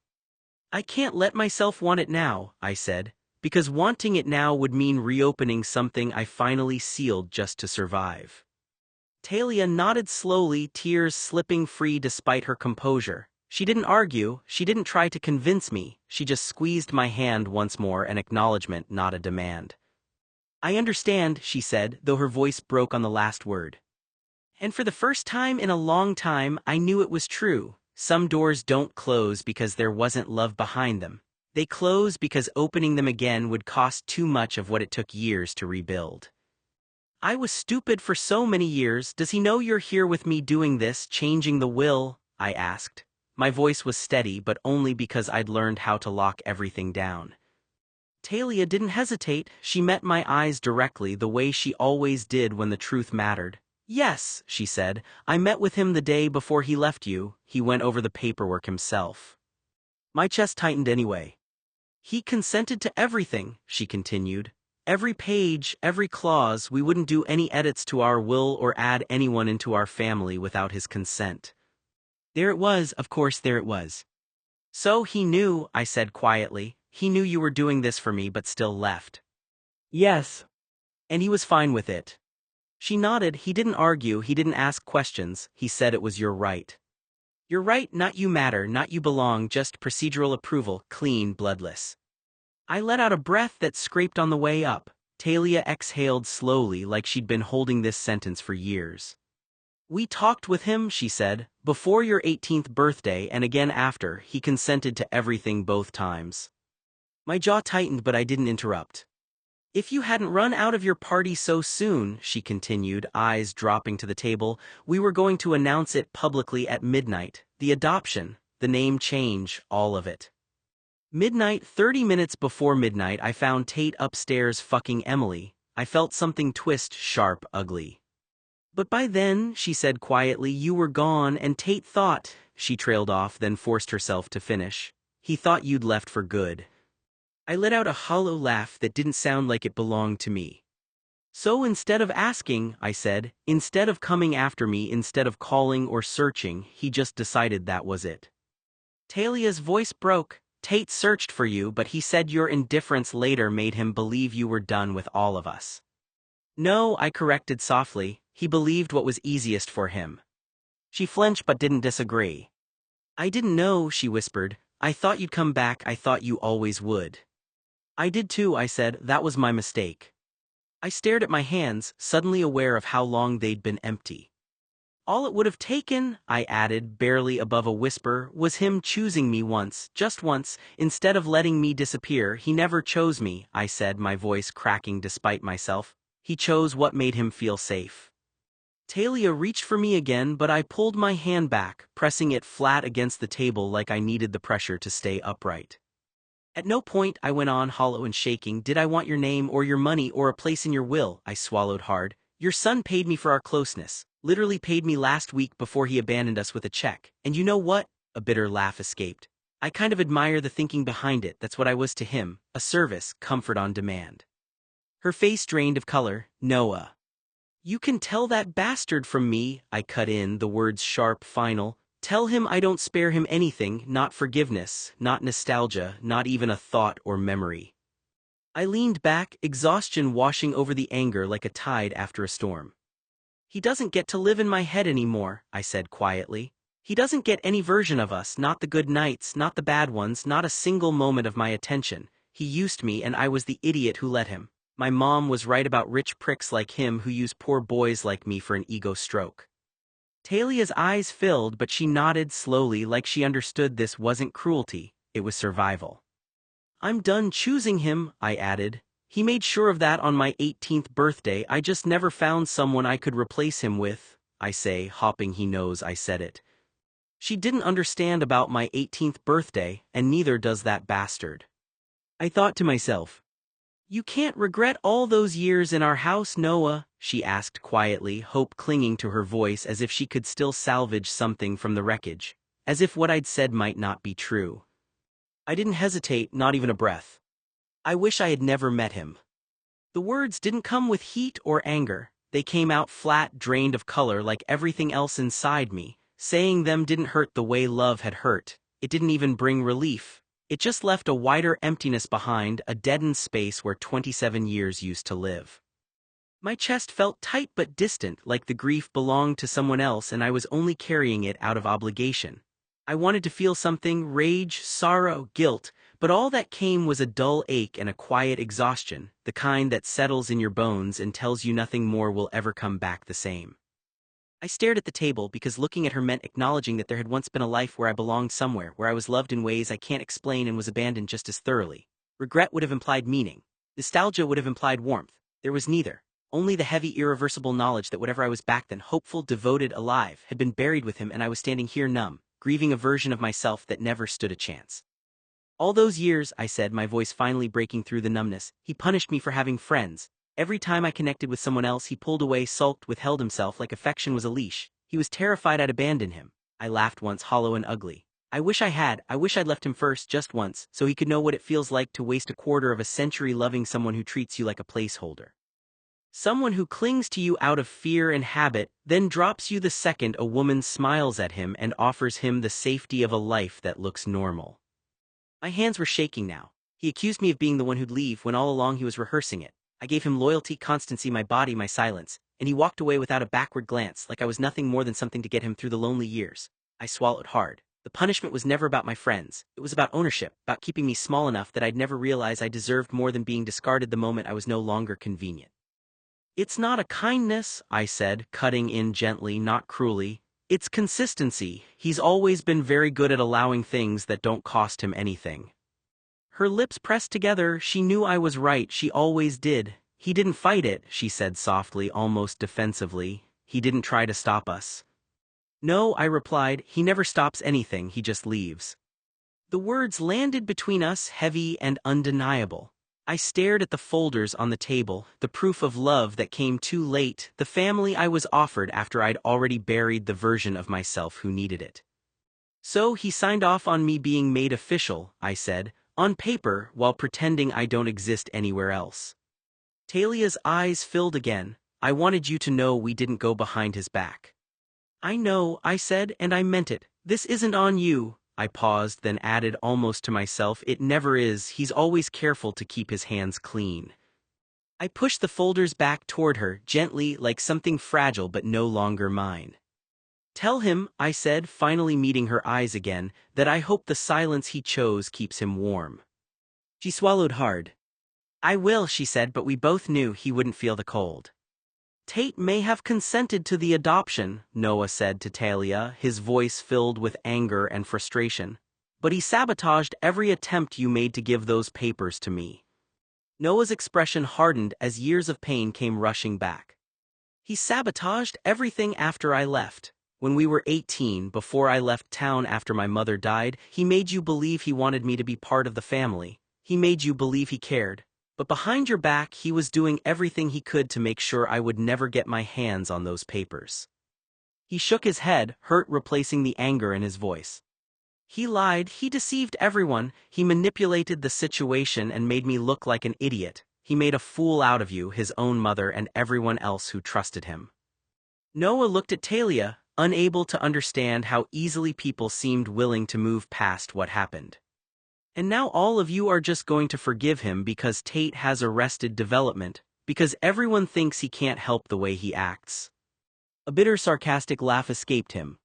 "I can't let myself want it now," I said, "because wanting it now would mean reopening something I finally sealed just to survive." Talia nodded slowly, tears slipping free despite her composure. She didn't argue, she didn't try to convince me, she just squeezed my hand once more, an acknowledgement, not a demand. "I understand," she said, though her voice broke on the last word. And for the first time in a long time, I knew it was true. Some doors don't close because there wasn't love behind them. They close because opening them again would cost too much of what it took years to rebuild. "I was stupid for so many years. Does he know you're here with me doing this, changing the will?" I asked. My voice was steady, but only because I'd learned how to lock everything down. Talia didn't hesitate. She met my eyes directly, the way she always did when the truth mattered. "Yes," she said, "I met with him the day before he left you. He went over the paperwork himself." My chest tightened anyway. "He consented to everything," she continued. "Every page, every clause. We wouldn't do any edits to our will or add anyone into our family without his consent." There it was, of course, there it was. "So he knew," I said quietly. "He knew you were doing this for me but still left." "Yes." "And he was fine with it." She nodded. "He didn't argue, he didn't ask questions, he said it was your right. Your right, not you matter, not you belong, just procedural approval, clean, bloodless." I let out a breath that scraped on the way up. Talia exhaled slowly like she'd been holding this sentence for years. "We talked with him," she said, "before your 18th birthday and again after. He consented to everything both times." My jaw tightened, but I didn't interrupt. "If you hadn't run out of your party so soon," she continued, eyes dropping to the table, "we were going to announce it publicly at midnight. The adoption, the name change, all of it." Midnight, 30 minutes before midnight, I found Tate upstairs fucking Emily. I felt something twist, sharp, ugly. "But by then," she said quietly, "you were gone, and Tate thought—" She trailed off, then forced herself to finish. "He thought you'd left for good." I let out a hollow laugh that didn't sound like it belonged to me. "So instead of asking," I said, "instead of coming after me, instead of calling or searching, he just decided that was it." Talia's voice broke. "Tate searched for you, but he said your indifference later made him believe you were done with all of us." "No," I corrected softly, "he believed what was easiest for him." She flinched but didn't disagree. "I didn't know," she whispered. "I thought you'd come back, I thought you always would." "I did too," I said. "That was my mistake." I stared at my hands, suddenly aware of how long they'd been empty. "All it would have taken," I added, barely above a whisper, "was him choosing me once, just once, instead of letting me disappear. He never chose me," I said, my voice cracking despite myself. "He chose what made him feel safe." Talia reached for me again, but I pulled my hand back, pressing it flat against the table like I needed the pressure to stay upright. "At no point," I went on, hollow and shaking, "did I want your name or your money or a place in your will." I swallowed hard. "Your son paid me for our closeness. Literally paid me last week before he abandoned us with a check. And you know what?" A bitter laugh escaped. "I kind of admire the thinking behind it. That's what I was to him. A service, comfort on demand." Her face drained of color. "Noah. You can tell that bastard from me," I cut in, the words sharp, final. "Tell him I don't spare him anything, not forgiveness, not nostalgia, not even a thought or memory." I leaned back, exhaustion washing over the anger like a tide after a storm. He doesn't get to live in my head anymore, I said quietly. He doesn't get any version of us, not the good nights, not the bad ones, not a single moment of my attention. He used me and I was the idiot who let him. My mom was right about rich pricks like him who use poor boys like me for an ego stroke. Talia's eyes filled, but she nodded slowly like she understood this wasn't cruelty, it was survival. I'm done choosing him, I added. He made sure of that on my 18th birthday. I just never found someone I could replace him with, I say, hoping he knows I said it. She didn't understand about my 18th birthday, and neither does that bastard. I thought to myself, you can't regret all those years in our house, Noah, she asked quietly, hope clinging to her voice as if she could still salvage something from the wreckage, as if what I'd said might not be true. I didn't hesitate, not even a breath. I wish I had never met him. The words didn't come with heat or anger, they came out flat, drained of color like everything else inside me. Saying them didn't hurt the way love had hurt, it didn't even bring relief. It just left a wider emptiness behind, a deadened space where 27 years used to live. My chest felt tight but distant, like the grief belonged to someone else and I was only carrying it out of obligation. I wanted to feel something, rage, sorrow, guilt, but all that came was a dull ache and a quiet exhaustion, the kind that settles in your bones and tells you nothing more will ever come back the same. I stared at the table because looking at her meant acknowledging that there had once been a life where I belonged somewhere, where I was loved in ways I can't explain and was abandoned just as thoroughly. Regret would have implied meaning. Nostalgia would have implied warmth. There was neither. Only the heavy, irreversible knowledge that whatever I was back then, hopeful, devoted, alive, had been buried with him and I was standing here numb, grieving a version of myself that never stood a chance. All those years, I said, my voice finally breaking through the numbness, he punished me for having friends. Every time I connected with someone else he pulled away, sulked, withheld himself like affection was a leash. He was terrified I'd abandon him. I laughed once, hollow and ugly. I wish I'd left him first, just once, so he could know what it feels like to waste a quarter of a century loving someone who treats you like a placeholder. Someone who clings to you out of fear and habit, then drops you the second a woman smiles at him and offers him the safety of a life that looks normal. My hands were shaking now. He accused me of being the one who'd leave when all along he was rehearsing it. I gave him loyalty, constancy, my body, my silence, and he walked away without a backward glance, like I was nothing more than something to get him through the lonely years. I swallowed hard. The punishment was never about my friends. It was about ownership, about keeping me small enough that I'd never realize I deserved more than being discarded the moment I was no longer convenient. It's not a kindness, I said, cutting in gently, not cruelly. It's consistency. He's always been very good at allowing things that don't cost him anything. Her lips pressed together. She knew I was right, she always did. He didn't fight it, she said softly, almost defensively. He didn't try to stop us. No, I replied, he never stops anything, he just leaves. The words landed between us, heavy and undeniable. I stared at the folders on the table, the proof of love that came too late, the family I was offered after I'd already buried the version of myself who needed it. So he signed off on me being made official, I said, on paper, while pretending I don't exist anywhere else. Talia's eyes filled again. I wanted you to know we didn't go behind his back. I know, I said, and I meant it. This isn't on you. I paused, then added almost to myself, it never is. He's always careful to keep his hands clean. I pushed the folders back toward her, gently, like something fragile but no longer mine. Tell him, I said, finally meeting her eyes again, that I hope the silence he chose keeps him warm. She swallowed hard. I will, she said, but we both knew he wouldn't feel the cold. Tate may have consented to the adoption, Noah said to Talia, his voice filled with anger and frustration. But he sabotaged every attempt you made to give those papers to me. Noah's expression hardened as years of pain came rushing back. He sabotaged everything after I left. When we were 18, before I left town after my mother died, he made you believe he wanted me to be part of the family. He made you believe he cared. But behind your back, he was doing everything he could to make sure I would never get my hands on those papers. He shook his head, hurt replacing the anger in his voice. He lied, he deceived everyone, he manipulated the situation and made me look like an idiot. He made a fool out of you, his own mother, and everyone else who trusted him. Noah looked at Talia, unable to understand how easily people seemed willing to move past what happened. And now all of you are just going to forgive him because Tate has arrested development, because everyone thinks he can't help the way he acts. A bitter, sarcastic laugh escaped him.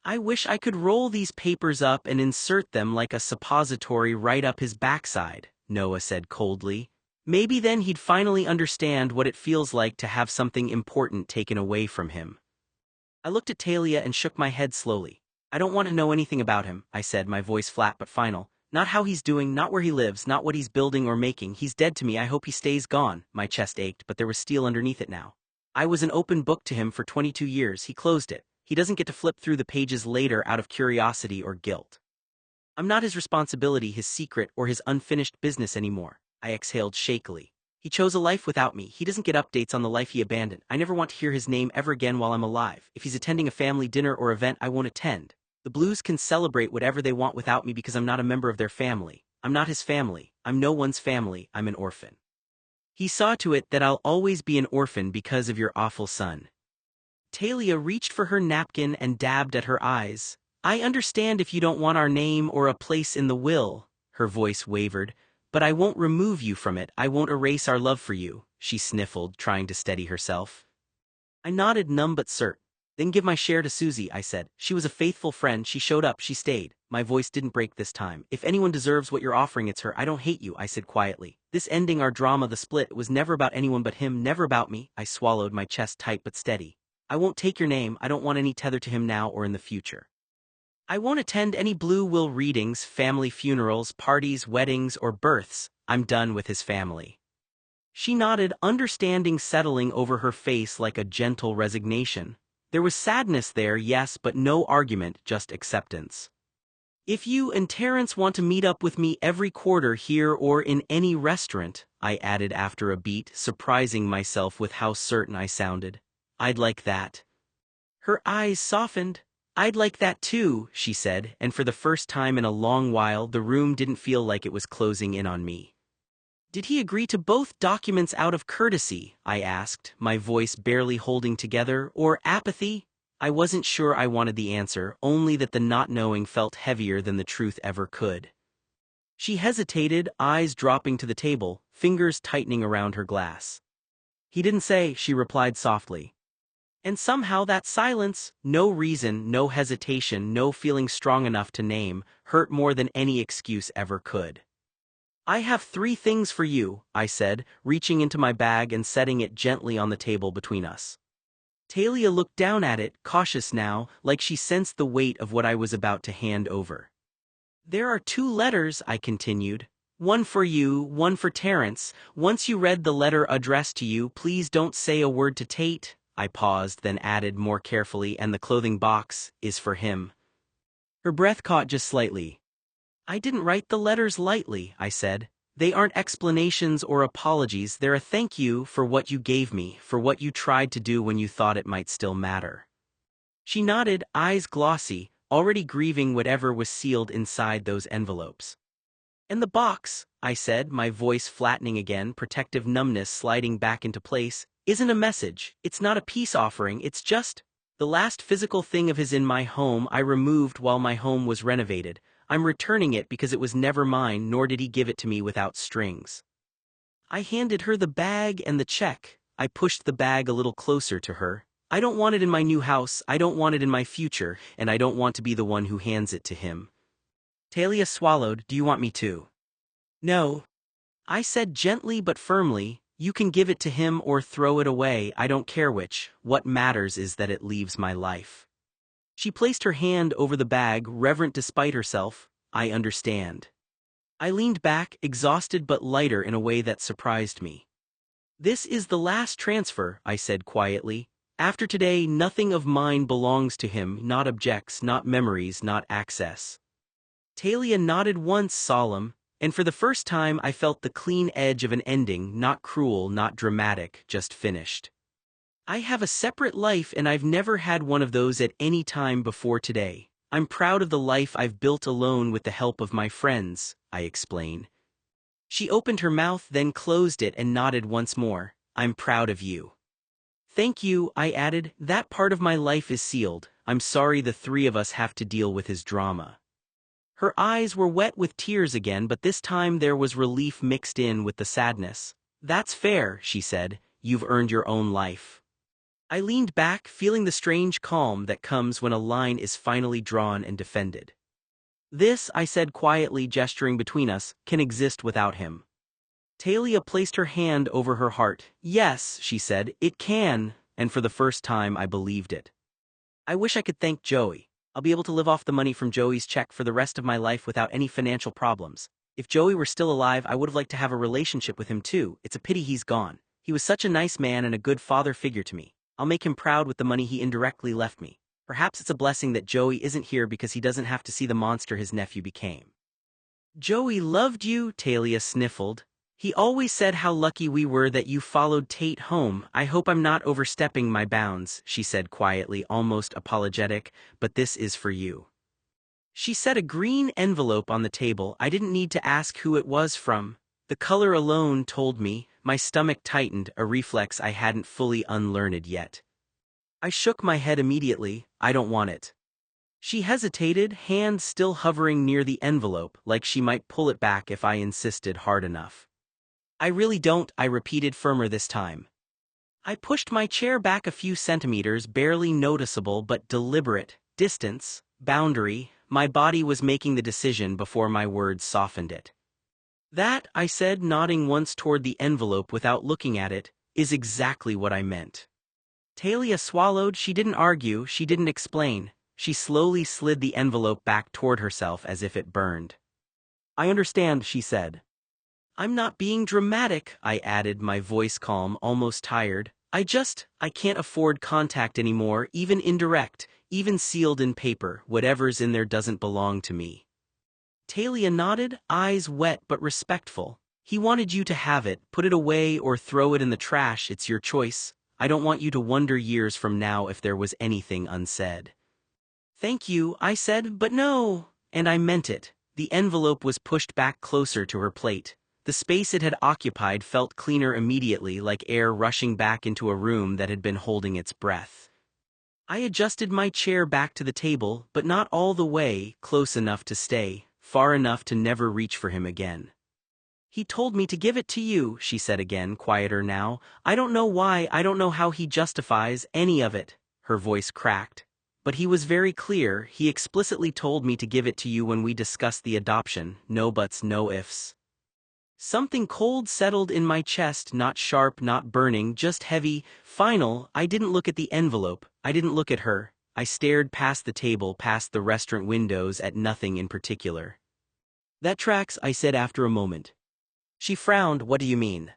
I wish I could roll these papers up and insert them like a suppository right up his backside, Noah said coldly. Maybe then he'd finally understand what it feels like to have something important taken away from him. I looked at Talia and shook my head slowly. I don't want to know anything about him, I said, my voice flat but final. Not how he's doing, not where he lives, not what he's building or making. He's dead to me. I hope he stays gone. My chest ached, but there was steel underneath it now. I was an open book to him for 22 years. He closed it. He doesn't get to flip through the pages later out of curiosity or guilt. I'm not his responsibility, his secret, or his unfinished business anymore. I exhaled shakily. He chose a life without me. He doesn't get updates on the life he abandoned. I never want to hear his name ever again while I'm alive. If he's attending a family dinner or event, I won't attend. The Blues can celebrate whatever they want without me because I'm not a member of their family. I'm not his family. I'm no one's family. I'm an orphan. He saw to it that I'll always be an orphan because of your awful son. Talia reached for her napkin and dabbed at her eyes. I understand if you don't want our name or a place in the will, her voice wavered, but I won't remove you from it. I won't erase our love for you, she sniffled, trying to steady herself. I nodded, numb but certain. Then give my share to Susie, I said. She was a faithful friend. She showed up. She stayed. My voice didn't break this time. If anyone deserves what you're offering, it's her. I don't hate you, I said quietly. This ending our drama, the split, was never about anyone but him, never about me. I swallowed, my chest tight but steady. I won't take your name. I don't want any tether to him now or in the future. I won't attend any Blue Will readings, family funerals, parties, weddings, or births. I'm done with his family. She nodded, understanding settling over her face like a gentle resignation. There was sadness there, yes, but no argument, just acceptance. If you and Terrence want to meet up with me every quarter here or in any restaurant, I added after a beat, surprising myself with how certain I sounded. I'd like that. Her eyes softened. I'd like that too, she said, and for the first time in a long while the room didn't feel like it was closing in on me. Did he agree to both documents out of courtesy, I asked, my voice barely holding together, or apathy? I wasn't sure I wanted the answer, only that the not knowing felt heavier than the truth ever could. She hesitated, eyes dropping to the table, fingers tightening around her glass. He didn't say, she replied softly. And somehow that silence, no reason, no hesitation, no feeling strong enough to name, hurt more than any excuse ever could. I have 3 things for you, I said, reaching into my bag and setting it gently on the table between us. Talia looked down at it, cautious now, like she sensed the weight of what I was about to hand over. There are 2 letters, I continued. One for you, one for Terrence. Once you read the letter addressed to you, please don't say a word to Tate. I paused, then added more carefully, and the clothing box is for him. Her breath caught just slightly. I didn't write the letters lightly, I said. They aren't explanations or apologies, they're a thank you for what you gave me, for what you tried to do when you thought it might still matter. She nodded, eyes glossy, already grieving whatever was sealed inside those envelopes. And the box, I said, my voice flattening again, protective numbness sliding back into place, isn't a message, it's not a peace offering, it's just the last physical thing of his in my home I removed while my home was renovated. I'm returning it because it was never mine, nor did he give it to me without strings. I handed her the bag and the check. I pushed the bag a little closer to her. I don't want it in my new house, I don't want it in my future, and I don't want to be the one who hands it to him. Talia swallowed. Do you want me to? No. I said gently but firmly, you can give it to him or throw it away, I don't care which. What matters is that it leaves my life. She placed her hand over the bag, reverent despite herself. I understand. I leaned back, exhausted but lighter in a way that surprised me. This is the last transfer, I said quietly. After today, nothing of mine belongs to him, not objects, not memories, not access. Talia nodded once, solemn, and for the first time I felt the clean edge of an ending, not cruel, not dramatic, just finished. I have a separate life and I've never had one of those at any time before today. I'm proud of the life I've built alone with the help of my friends, I explained. She opened her mouth, then closed it and nodded once more. I'm proud of you. Thank you, I added. That part of my life is sealed. I'm sorry the 3 of us have to deal with his drama. Her eyes were wet with tears again, but this time there was relief mixed in with the sadness. "That's fair," she said. "You've earned your own life." I leaned back, feeling the strange calm that comes when a line is finally drawn and defended. "This," I said quietly, gesturing between us, "can exist without him." Talia placed her hand over her heart. "Yes," she said, "it can," and for the first time I believed it. "I wish I could thank Joey. I'll be able to live off the money from Joey's check for the rest of my life without any financial problems. If Joey were still alive, I would have liked to have a relationship with him too. It's a pity he's gone. He was such a nice man and a good father figure to me. I'll make him proud with the money he indirectly left me. Perhaps it's a blessing that Joey isn't here because he doesn't have to see the monster his nephew became." "Joey loved you," Talia sniffled. "He always said how lucky we were that you followed Tate home. I hope I'm not overstepping my bounds," she said quietly, almost apologetic, "but this is for you." She set a green envelope on the table. I didn't need to ask who it was from. The color alone told me. My stomach tightened, a reflex I hadn't fully unlearned yet. I shook my head immediately. "I don't want it." She hesitated, hand still hovering near the envelope, like she might pull it back if I insisted hard enough. "I really don't," I repeated, firmer this time. I pushed my chair back a few centimeters, barely noticeable but deliberate. Distance, boundary, my body was making the decision before my words softened it. "That," I said, nodding once toward the envelope without looking at it, "is exactly what I meant." Talia swallowed. She didn't argue, she didn't explain. She slowly slid the envelope back toward herself as if it burned. "I understand," she said. "I'm not being dramatic," I added, my voice calm, almost tired. I can't afford contact anymore, even indirect, even sealed in paper. Whatever's in there doesn't belong to me." Talia nodded, eyes wet but respectful. "He wanted you to have it, put it away or throw it in the trash. It's your choice. I don't want you to wonder years from now if there was anything unsaid." "Thank you," I said, "but no." And I meant it. The envelope was pushed back closer to her plate. The space it had occupied felt cleaner immediately, like air rushing back into a room that had been holding its breath. I adjusted my chair back to the table, but not all the way, close enough to stay, far enough to never reach for him again. "He told me to give it to you," she said again, quieter now. "I don't know why, I don't know how he justifies any of it." Her voice cracked. "But he was very clear. He explicitly told me to give it to you when we discussed the adoption. No buts, no ifs." Something cold settled in my chest, not sharp, not burning, just heavy, final. I didn't look at the envelope. I didn't look at her. I stared past the table, past the restaurant windows, at nothing in particular. "That tracks," I said after a moment. She frowned. "What do you mean?"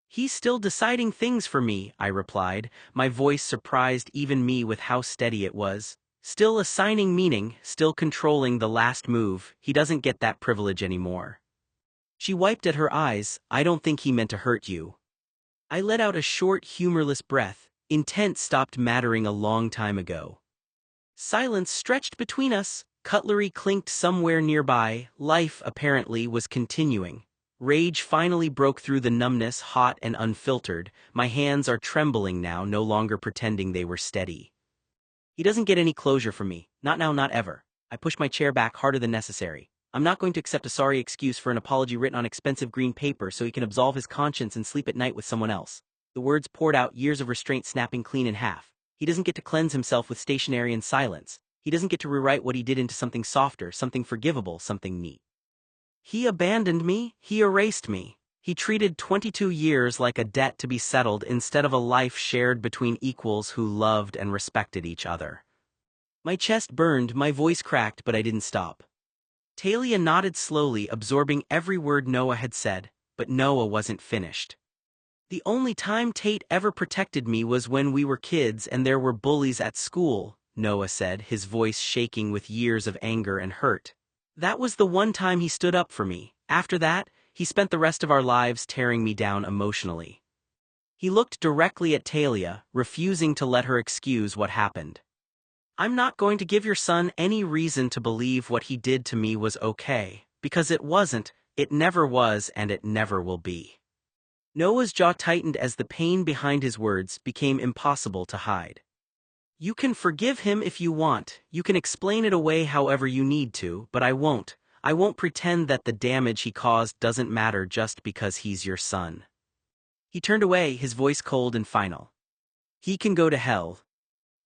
"He's still deciding things for me," I replied. My voice surprised even me with how steady it was. "Still assigning meaning, still controlling the last move. He doesn't get that privilege anymore." She wiped at her eyes. "I don't think he meant to hurt you." I let out a short, humorless breath. Intent stopped mattering a long time ago. Silence stretched between us. Cutlery clinked somewhere nearby. Life, apparently, was continuing. Rage finally broke through the numbness, hot and unfiltered. My hands are trembling now, no longer pretending they were steady. "He doesn't get any closure from me. Not now, not ever." I pushed my chair back harder than necessary. "I'm not going to accept a sorry excuse for an apology written on expensive green paper so he can absolve his conscience and sleep at night with someone else." The words poured out, years of restraint snapping clean in half. "He doesn't get to cleanse himself with stationery and silence. He doesn't get to rewrite what he did into something softer, something forgivable, something neat. He abandoned me, he erased me. He treated 22 years like a debt to be settled instead of a life shared between equals who loved and respected each other." My chest burned, my voice cracked, but I didn't stop. Talia nodded slowly, absorbing every word Noah had said, but Noah wasn't finished. "The only time Tate ever protected me was when we were kids and there were bullies at school," Noah said, his voice shaking with years of anger and hurt. "That was the one time he stood up for me. After that, he spent the rest of our lives tearing me down emotionally." He looked directly at Talia, refusing to let her excuse what happened. "I'm not going to give your son any reason to believe what he did to me was okay, because it wasn't, it never was, and it never will be." Noah's jaw tightened as the pain behind his words became impossible to hide. You can forgive him if you want, you can explain it away however you need to, but I won't. I won't pretend that the damage he caused doesn't matter just because he's your son. He turned away, his voice cold and final. He can go to hell.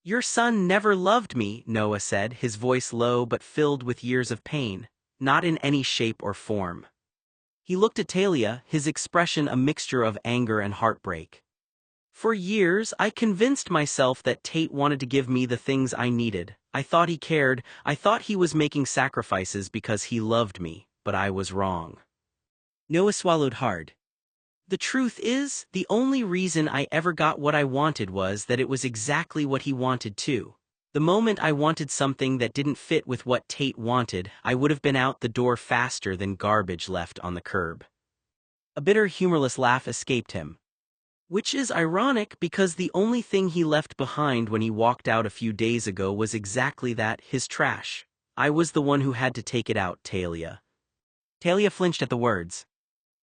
Your son never loved me, Noah said, his voice low but filled with years of pain, not in any shape or form. He looked at Talia, his expression a mixture of anger and heartbreak. For years, I convinced myself that Tate wanted to give me the things I needed. I thought he cared, I thought he was making sacrifices because he loved me, but I was wrong. Noah swallowed hard. The truth is, the only reason I ever got what I wanted was that it was exactly what he wanted too. The moment I wanted something that didn't fit with what Tate wanted, I would have been out the door faster than garbage left on the curb. A bitter, humorless laugh escaped him. Which is ironic because the only thing he left behind when he walked out a few days ago was exactly that, his trash. I was the one who had to take it out, Talia. Talia flinched at the words.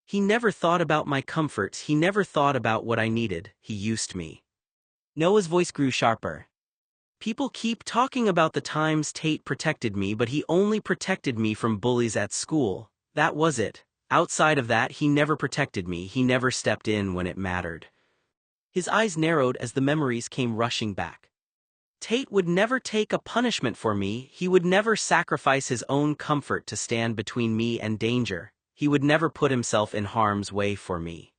He never thought about my comforts, he never thought about what I needed, he used me. Noah's voice grew sharper. People keep talking about the times Tate protected me, but he only protected me from bullies at school. That was it. Outside of that, he never protected me, he never stepped in when it mattered. His eyes narrowed as the memories came rushing back. Tate would never take a punishment for me, he would never sacrifice his own comfort to stand between me and danger. He would never put himself in harm's way for me.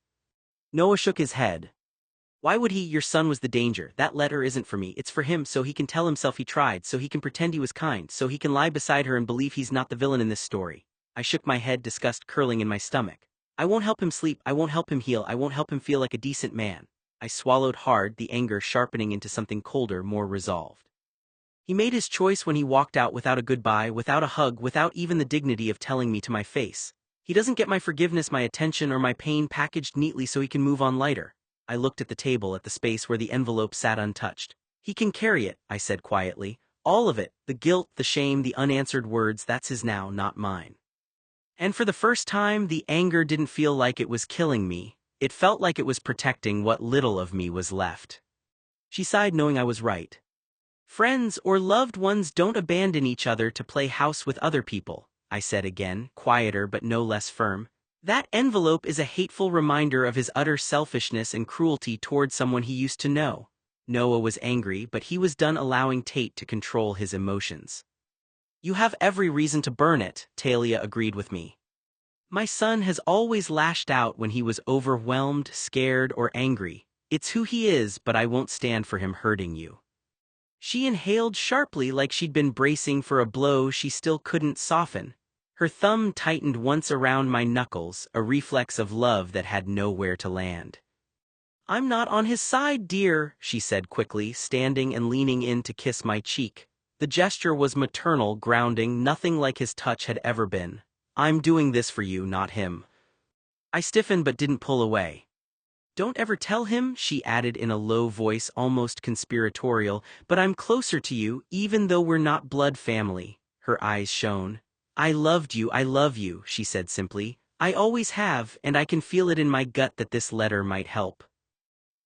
Noah shook his head. Why would he? Your son was the danger. That letter isn't for me, it's for him so he can tell himself he tried, so he can pretend he was kind, so he can lie beside her and believe he's not the villain in this story. I shook my head, disgust curling in my stomach. I won't help him sleep, I won't help him heal, I won't help him feel like a decent man. I swallowed hard, the anger sharpening into something colder, more resolved. He made his choice when he walked out without a goodbye, without a hug, without even the dignity of telling me to my face. He doesn't get my forgiveness, my attention, or my pain packaged neatly so he can move on lighter. I looked at the table, at the space where the envelope sat untouched. He can carry it, I said quietly. All of it, the guilt, the shame, the unanswered words, that's his now, not mine. And for the first time, the anger didn't feel like it was killing me. It felt like it was protecting what little of me was left. She sighed, knowing I was right. Friends or loved ones don't abandon each other to play house with other people, I said again, quieter but no less firm. That envelope is a hateful reminder of his utter selfishness and cruelty toward someone he used to know. Noah was angry, but he was done allowing Tate to control his emotions. You have every reason to burn it, Talia agreed with me. My son has always lashed out when he was overwhelmed, scared, or angry. It's who he is, but I won't stand for him hurting you. She inhaled sharply like she'd been bracing for a blow she still couldn't soften. Her thumb tightened once around my knuckles, a reflex of love that had nowhere to land. I'm not on his side, dear, she said quickly, standing and leaning in to kiss my cheek. The gesture was maternal, grounding, nothing like his touch had ever been. I'm doing this for you, not him. I stiffened but didn't pull away. Don't ever tell him, she added in a low voice almost conspiratorial, but I'm closer to you, even though we're not blood family. Her eyes shone. I loved you, I love you, she said simply. I always have, and I can feel it in my gut that this letter might help.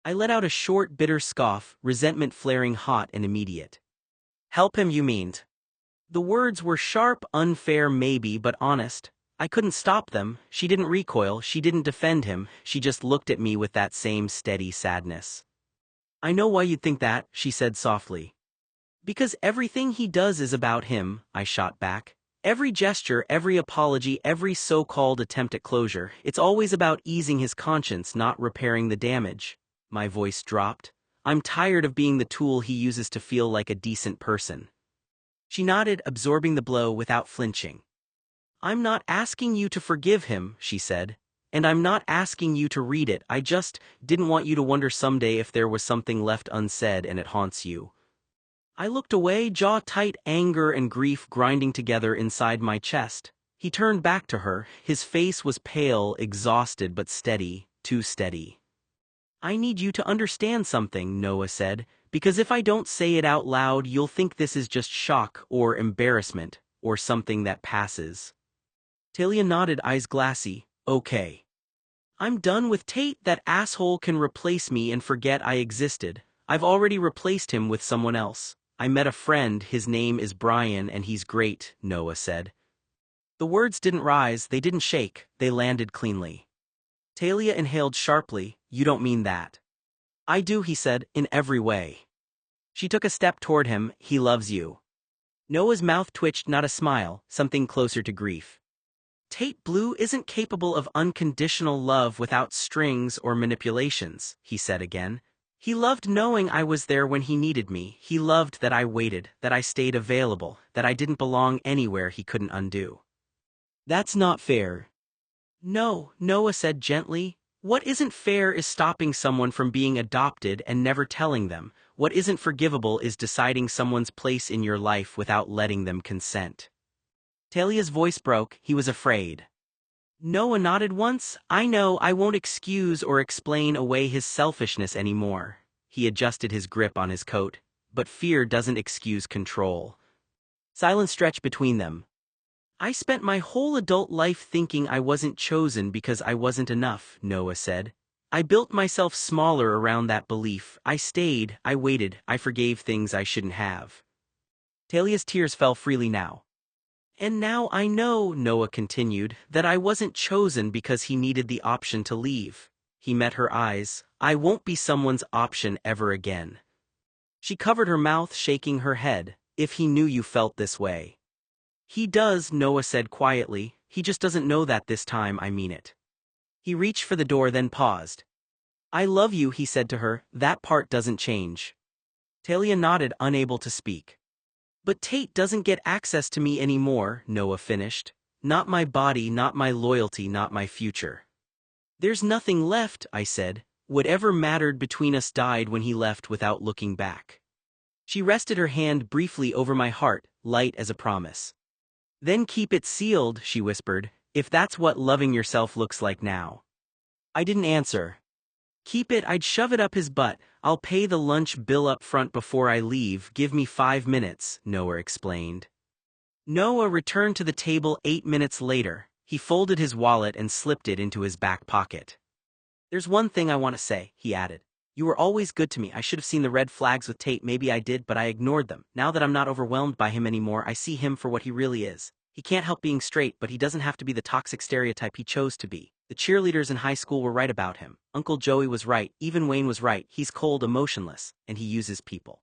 I let out a short, bitter scoff, resentment flaring hot and immediate. Help him, you mean? The words were sharp, unfair maybe, but honest. I couldn't stop them. She didn't recoil, she didn't defend him, she just looked at me with that same steady sadness. I know why you'd think that, she said softly. Because everything he does is about him, I shot back. Every gesture, every apology, every so-called attempt at closure, it's always about easing his conscience, not repairing the damage. My voice dropped. I'm tired of being the tool he uses to feel like a decent person. She nodded, absorbing the blow without flinching. I'm not asking you to forgive him, she said. And I'm not asking you to read it, I just didn't want you to wonder someday if there was something left unsaid and it haunts you. I looked away, jaw tight, anger and grief grinding together inside my chest. He turned back to her, his face was pale, exhausted but steady, too steady. I need you to understand something, Noah said. Because if I don't say it out loud, you'll think this is just shock or embarrassment, or something that passes. Talia nodded, eyes glassy. Okay. I'm done with Tate, that asshole can replace me and forget I existed. I've already replaced him with someone else. I met a friend, his name is Brian, and he's great, Noah said. The words didn't rise, they didn't shake, they landed cleanly. Talia inhaled sharply. You don't mean that. I do, he said, in every way. She took a step toward him. He loves you. Noah's mouth twitched, not a smile, something closer to grief. Tate Blue isn't capable of unconditional love without strings or manipulations, he said again. He loved knowing I was there when he needed me. He loved that I waited, that I stayed available, that I didn't belong anywhere he couldn't undo. That's not fair. No, Noah said gently. What isn't fair is stopping someone from being adopted and never telling them. What isn't forgivable is deciding someone's place in your life without letting them consent. Talia's voice broke. He was afraid. Noah nodded once. I know I won't excuse or explain away his selfishness anymore. He adjusted his grip on his coat. But fear doesn't excuse control. Silence stretched between them. I spent my whole adult life thinking I wasn't chosen because I wasn't enough, Noah said. I built myself smaller around that belief. I stayed, I waited, I forgave things I shouldn't have. Talia's tears fell freely now. And now I know, Noah continued, that I wasn't chosen because he needed the option to leave. He met her eyes. I won't be someone's option ever again. She covered her mouth, shaking her head. If he knew you felt this way. He does, Noah said quietly. He just doesn't know that this time, I mean it. He reached for the door, then paused. I love you, he said to her. That part doesn't change. Talia nodded, unable to speak. But Tate doesn't get access to me anymore, Noah finished. Not my body, not my loyalty, not my future. There's nothing left, I said. Whatever mattered between us died when he left without looking back. She rested her hand briefly over my heart, light as a promise. Then keep it sealed, she whispered, if that's what loving yourself looks like now. I didn't answer. Keep it, I'd shove it up his butt. I'll pay the lunch bill up front before I leave. Give me 5 minutes, Noah explained. Noah returned to the table 8 minutes later. He folded his wallet and slipped it into his back pocket. There's one thing I want to say, he added. You were always good to me. I should have seen the red flags with Tate. Maybe I did, but I ignored them. Now that I'm not overwhelmed by him anymore, I see him for what he really is. He can't help being straight, but he doesn't have to be the toxic stereotype he chose to be. The cheerleaders in high school were right about him. Uncle Joey was right. Even Wayne was right. He's cold, emotionless, and he uses people.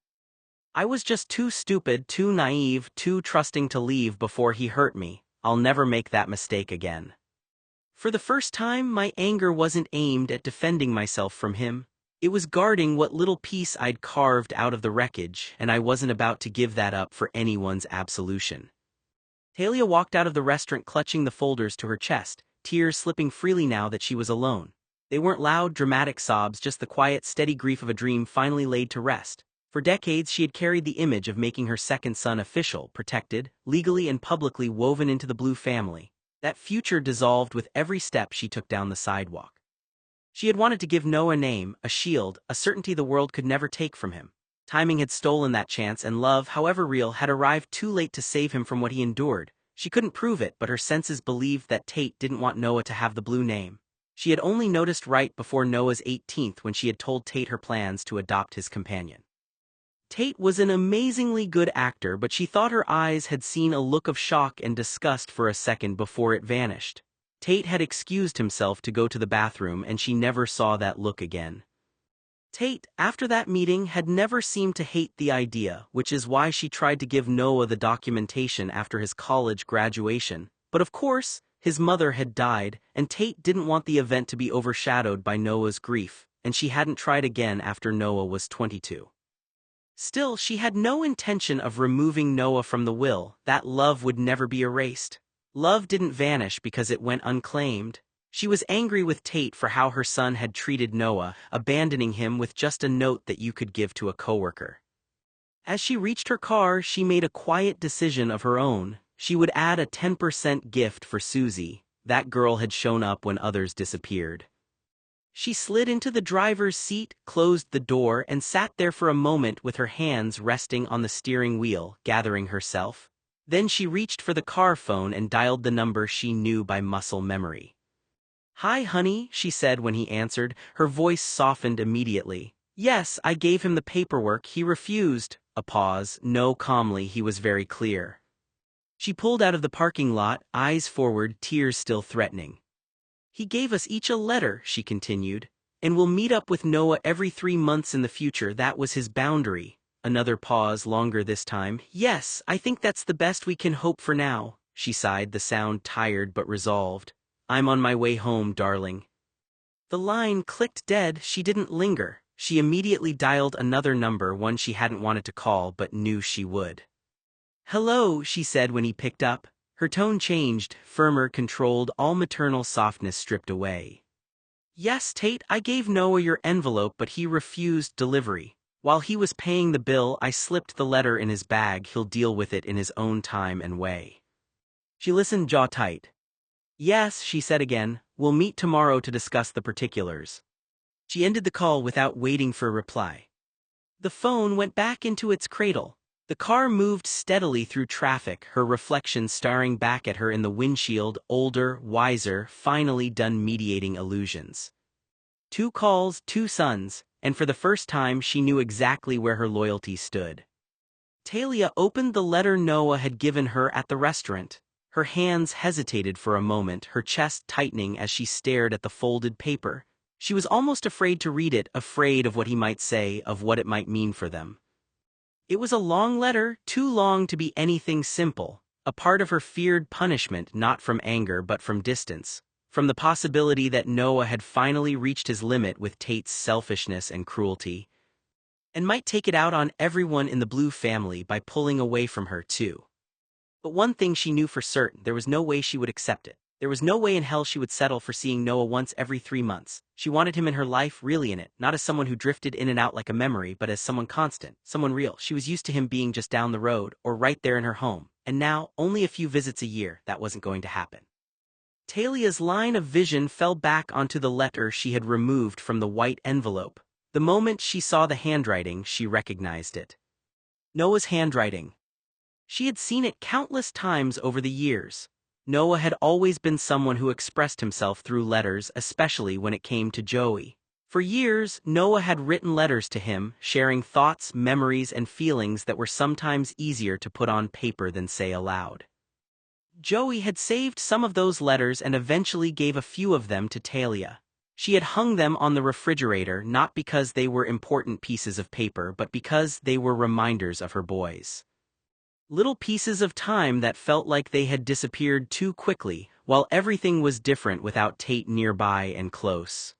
I was just too stupid, too naive, too trusting to leave before he hurt me. I'll never make that mistake again. For the first time, my anger wasn't aimed at defending myself from him. It was guarding what little piece I'd carved out of the wreckage, and I wasn't about to give that up for anyone's absolution. Talia walked out of the restaurant clutching the folders to her chest, tears slipping freely now that she was alone. They weren't loud, dramatic sobs, just the quiet, steady grief of a dream finally laid to rest. For decades she had carried the image of making her second son official, protected, legally and publicly woven into the Blue family. That future dissolved with every step she took down the sidewalk. She had wanted to give Noah a name, a shield, a certainty the world could never take from him. Timing had stolen that chance, and love, however real, had arrived too late to save him from what he endured. She couldn't prove it, but her senses believed that Tate didn't want Noah to have the Blue name. She had only noticed right before Noah's 18th when she had told Tate her plans to adopt his companion. Tate was an amazingly good actor, but she thought her eyes had seen a look of shock and disgust for a second before it vanished. Tate had excused himself to go to the bathroom, and she never saw that look again. Tate, after that meeting, had never seemed to hate the idea, which is why she tried to give Noah the documentation after his college graduation. But of course, his mother had died, and Tate didn't want the event to be overshadowed by Noah's grief, and she hadn't tried again after Noah was 22. Still, she had no intention of removing Noah from the will. That love would never be erased. Love didn't vanish because it went unclaimed. She was angry with Tate for how her son had treated Noah, abandoning him with just a note that you could give to a coworker. As she reached her car, she made a quiet decision of her own. She would add a 10% gift for Susie. That girl had shown up when others disappeared. She slid into the driver's seat, closed the door, and sat there for a moment with her hands resting on the steering wheel, gathering herself. Then she reached for the car phone and dialed the number she knew by muscle memory. "Hi, honey," she said when he answered. Her voice softened immediately. Yes, I gave him the paperwork, he refused. A pause. No, calmly, he was very clear. She pulled out of the parking lot, eyes forward, tears still threatening. He gave us each a letter, she continued, and we'll meet up with Noah every 3 months in the future. That was his boundary. Another pause, longer this time. Yes, I think that's the best we can hope for now, she sighed, the sound tired but resolved. I'm on my way home, darling. The line clicked dead. She didn't linger. She immediately dialed another number, one she hadn't wanted to call but knew she would. Hello, she said when he picked up. Her tone changed, firmer, controlled, all maternal softness stripped away. Yes, Tate, I gave Noah your envelope but he refused delivery. While he was paying the bill, I slipped the letter in his bag. He'll deal with it in his own time and way. She listened, jaw tight. Yes, she said again, we'll meet tomorrow to discuss the particulars. She ended the call without waiting for a reply. The phone went back into its cradle. The car moved steadily through traffic, her reflection staring back at her in the windshield, older, wiser, finally done mediating illusions. 2 calls, 2 sons, and for the first time she knew exactly where her loyalty stood. Talia opened the letter Noah had given her at the restaurant. Her hands hesitated for a moment, her chest tightening as she stared at the folded paper. She was almost afraid to read it, afraid of what he might say, of what it might mean for them. It was a long letter, too long to be anything simple, a part of her feared punishment, not from anger but from distance, from the possibility that Noah had finally reached his limit with Tate's selfishness and cruelty, and might take it out on everyone in the Blue family by pulling away from her too. But one thing she knew for certain, there was no way she would accept it. There was no way in hell she would settle for seeing Noah once every 3 months. She wanted him in her life, really in it, not as someone who drifted in and out like a memory, but as someone constant, someone real. She was used to him being just down the road, or right there in her home, and now, only a few visits a year, that wasn't going to happen. Talia's line of vision fell back onto the letter she had removed from the white envelope. The moment she saw the handwriting, she recognized it. Noah's handwriting. She had seen it countless times over the years. Noah had always been someone who expressed himself through letters, especially when it came to Joey. For years, Noah had written letters to him, sharing thoughts, memories, and feelings that were sometimes easier to put on paper than say aloud. Joey had saved some of those letters and eventually gave a few of them to Talia. She had hung them on the refrigerator not because they were important pieces of paper but because they were reminders of her boys. Little pieces of time that felt like they had disappeared too quickly, while everything was different without Tate nearby and close.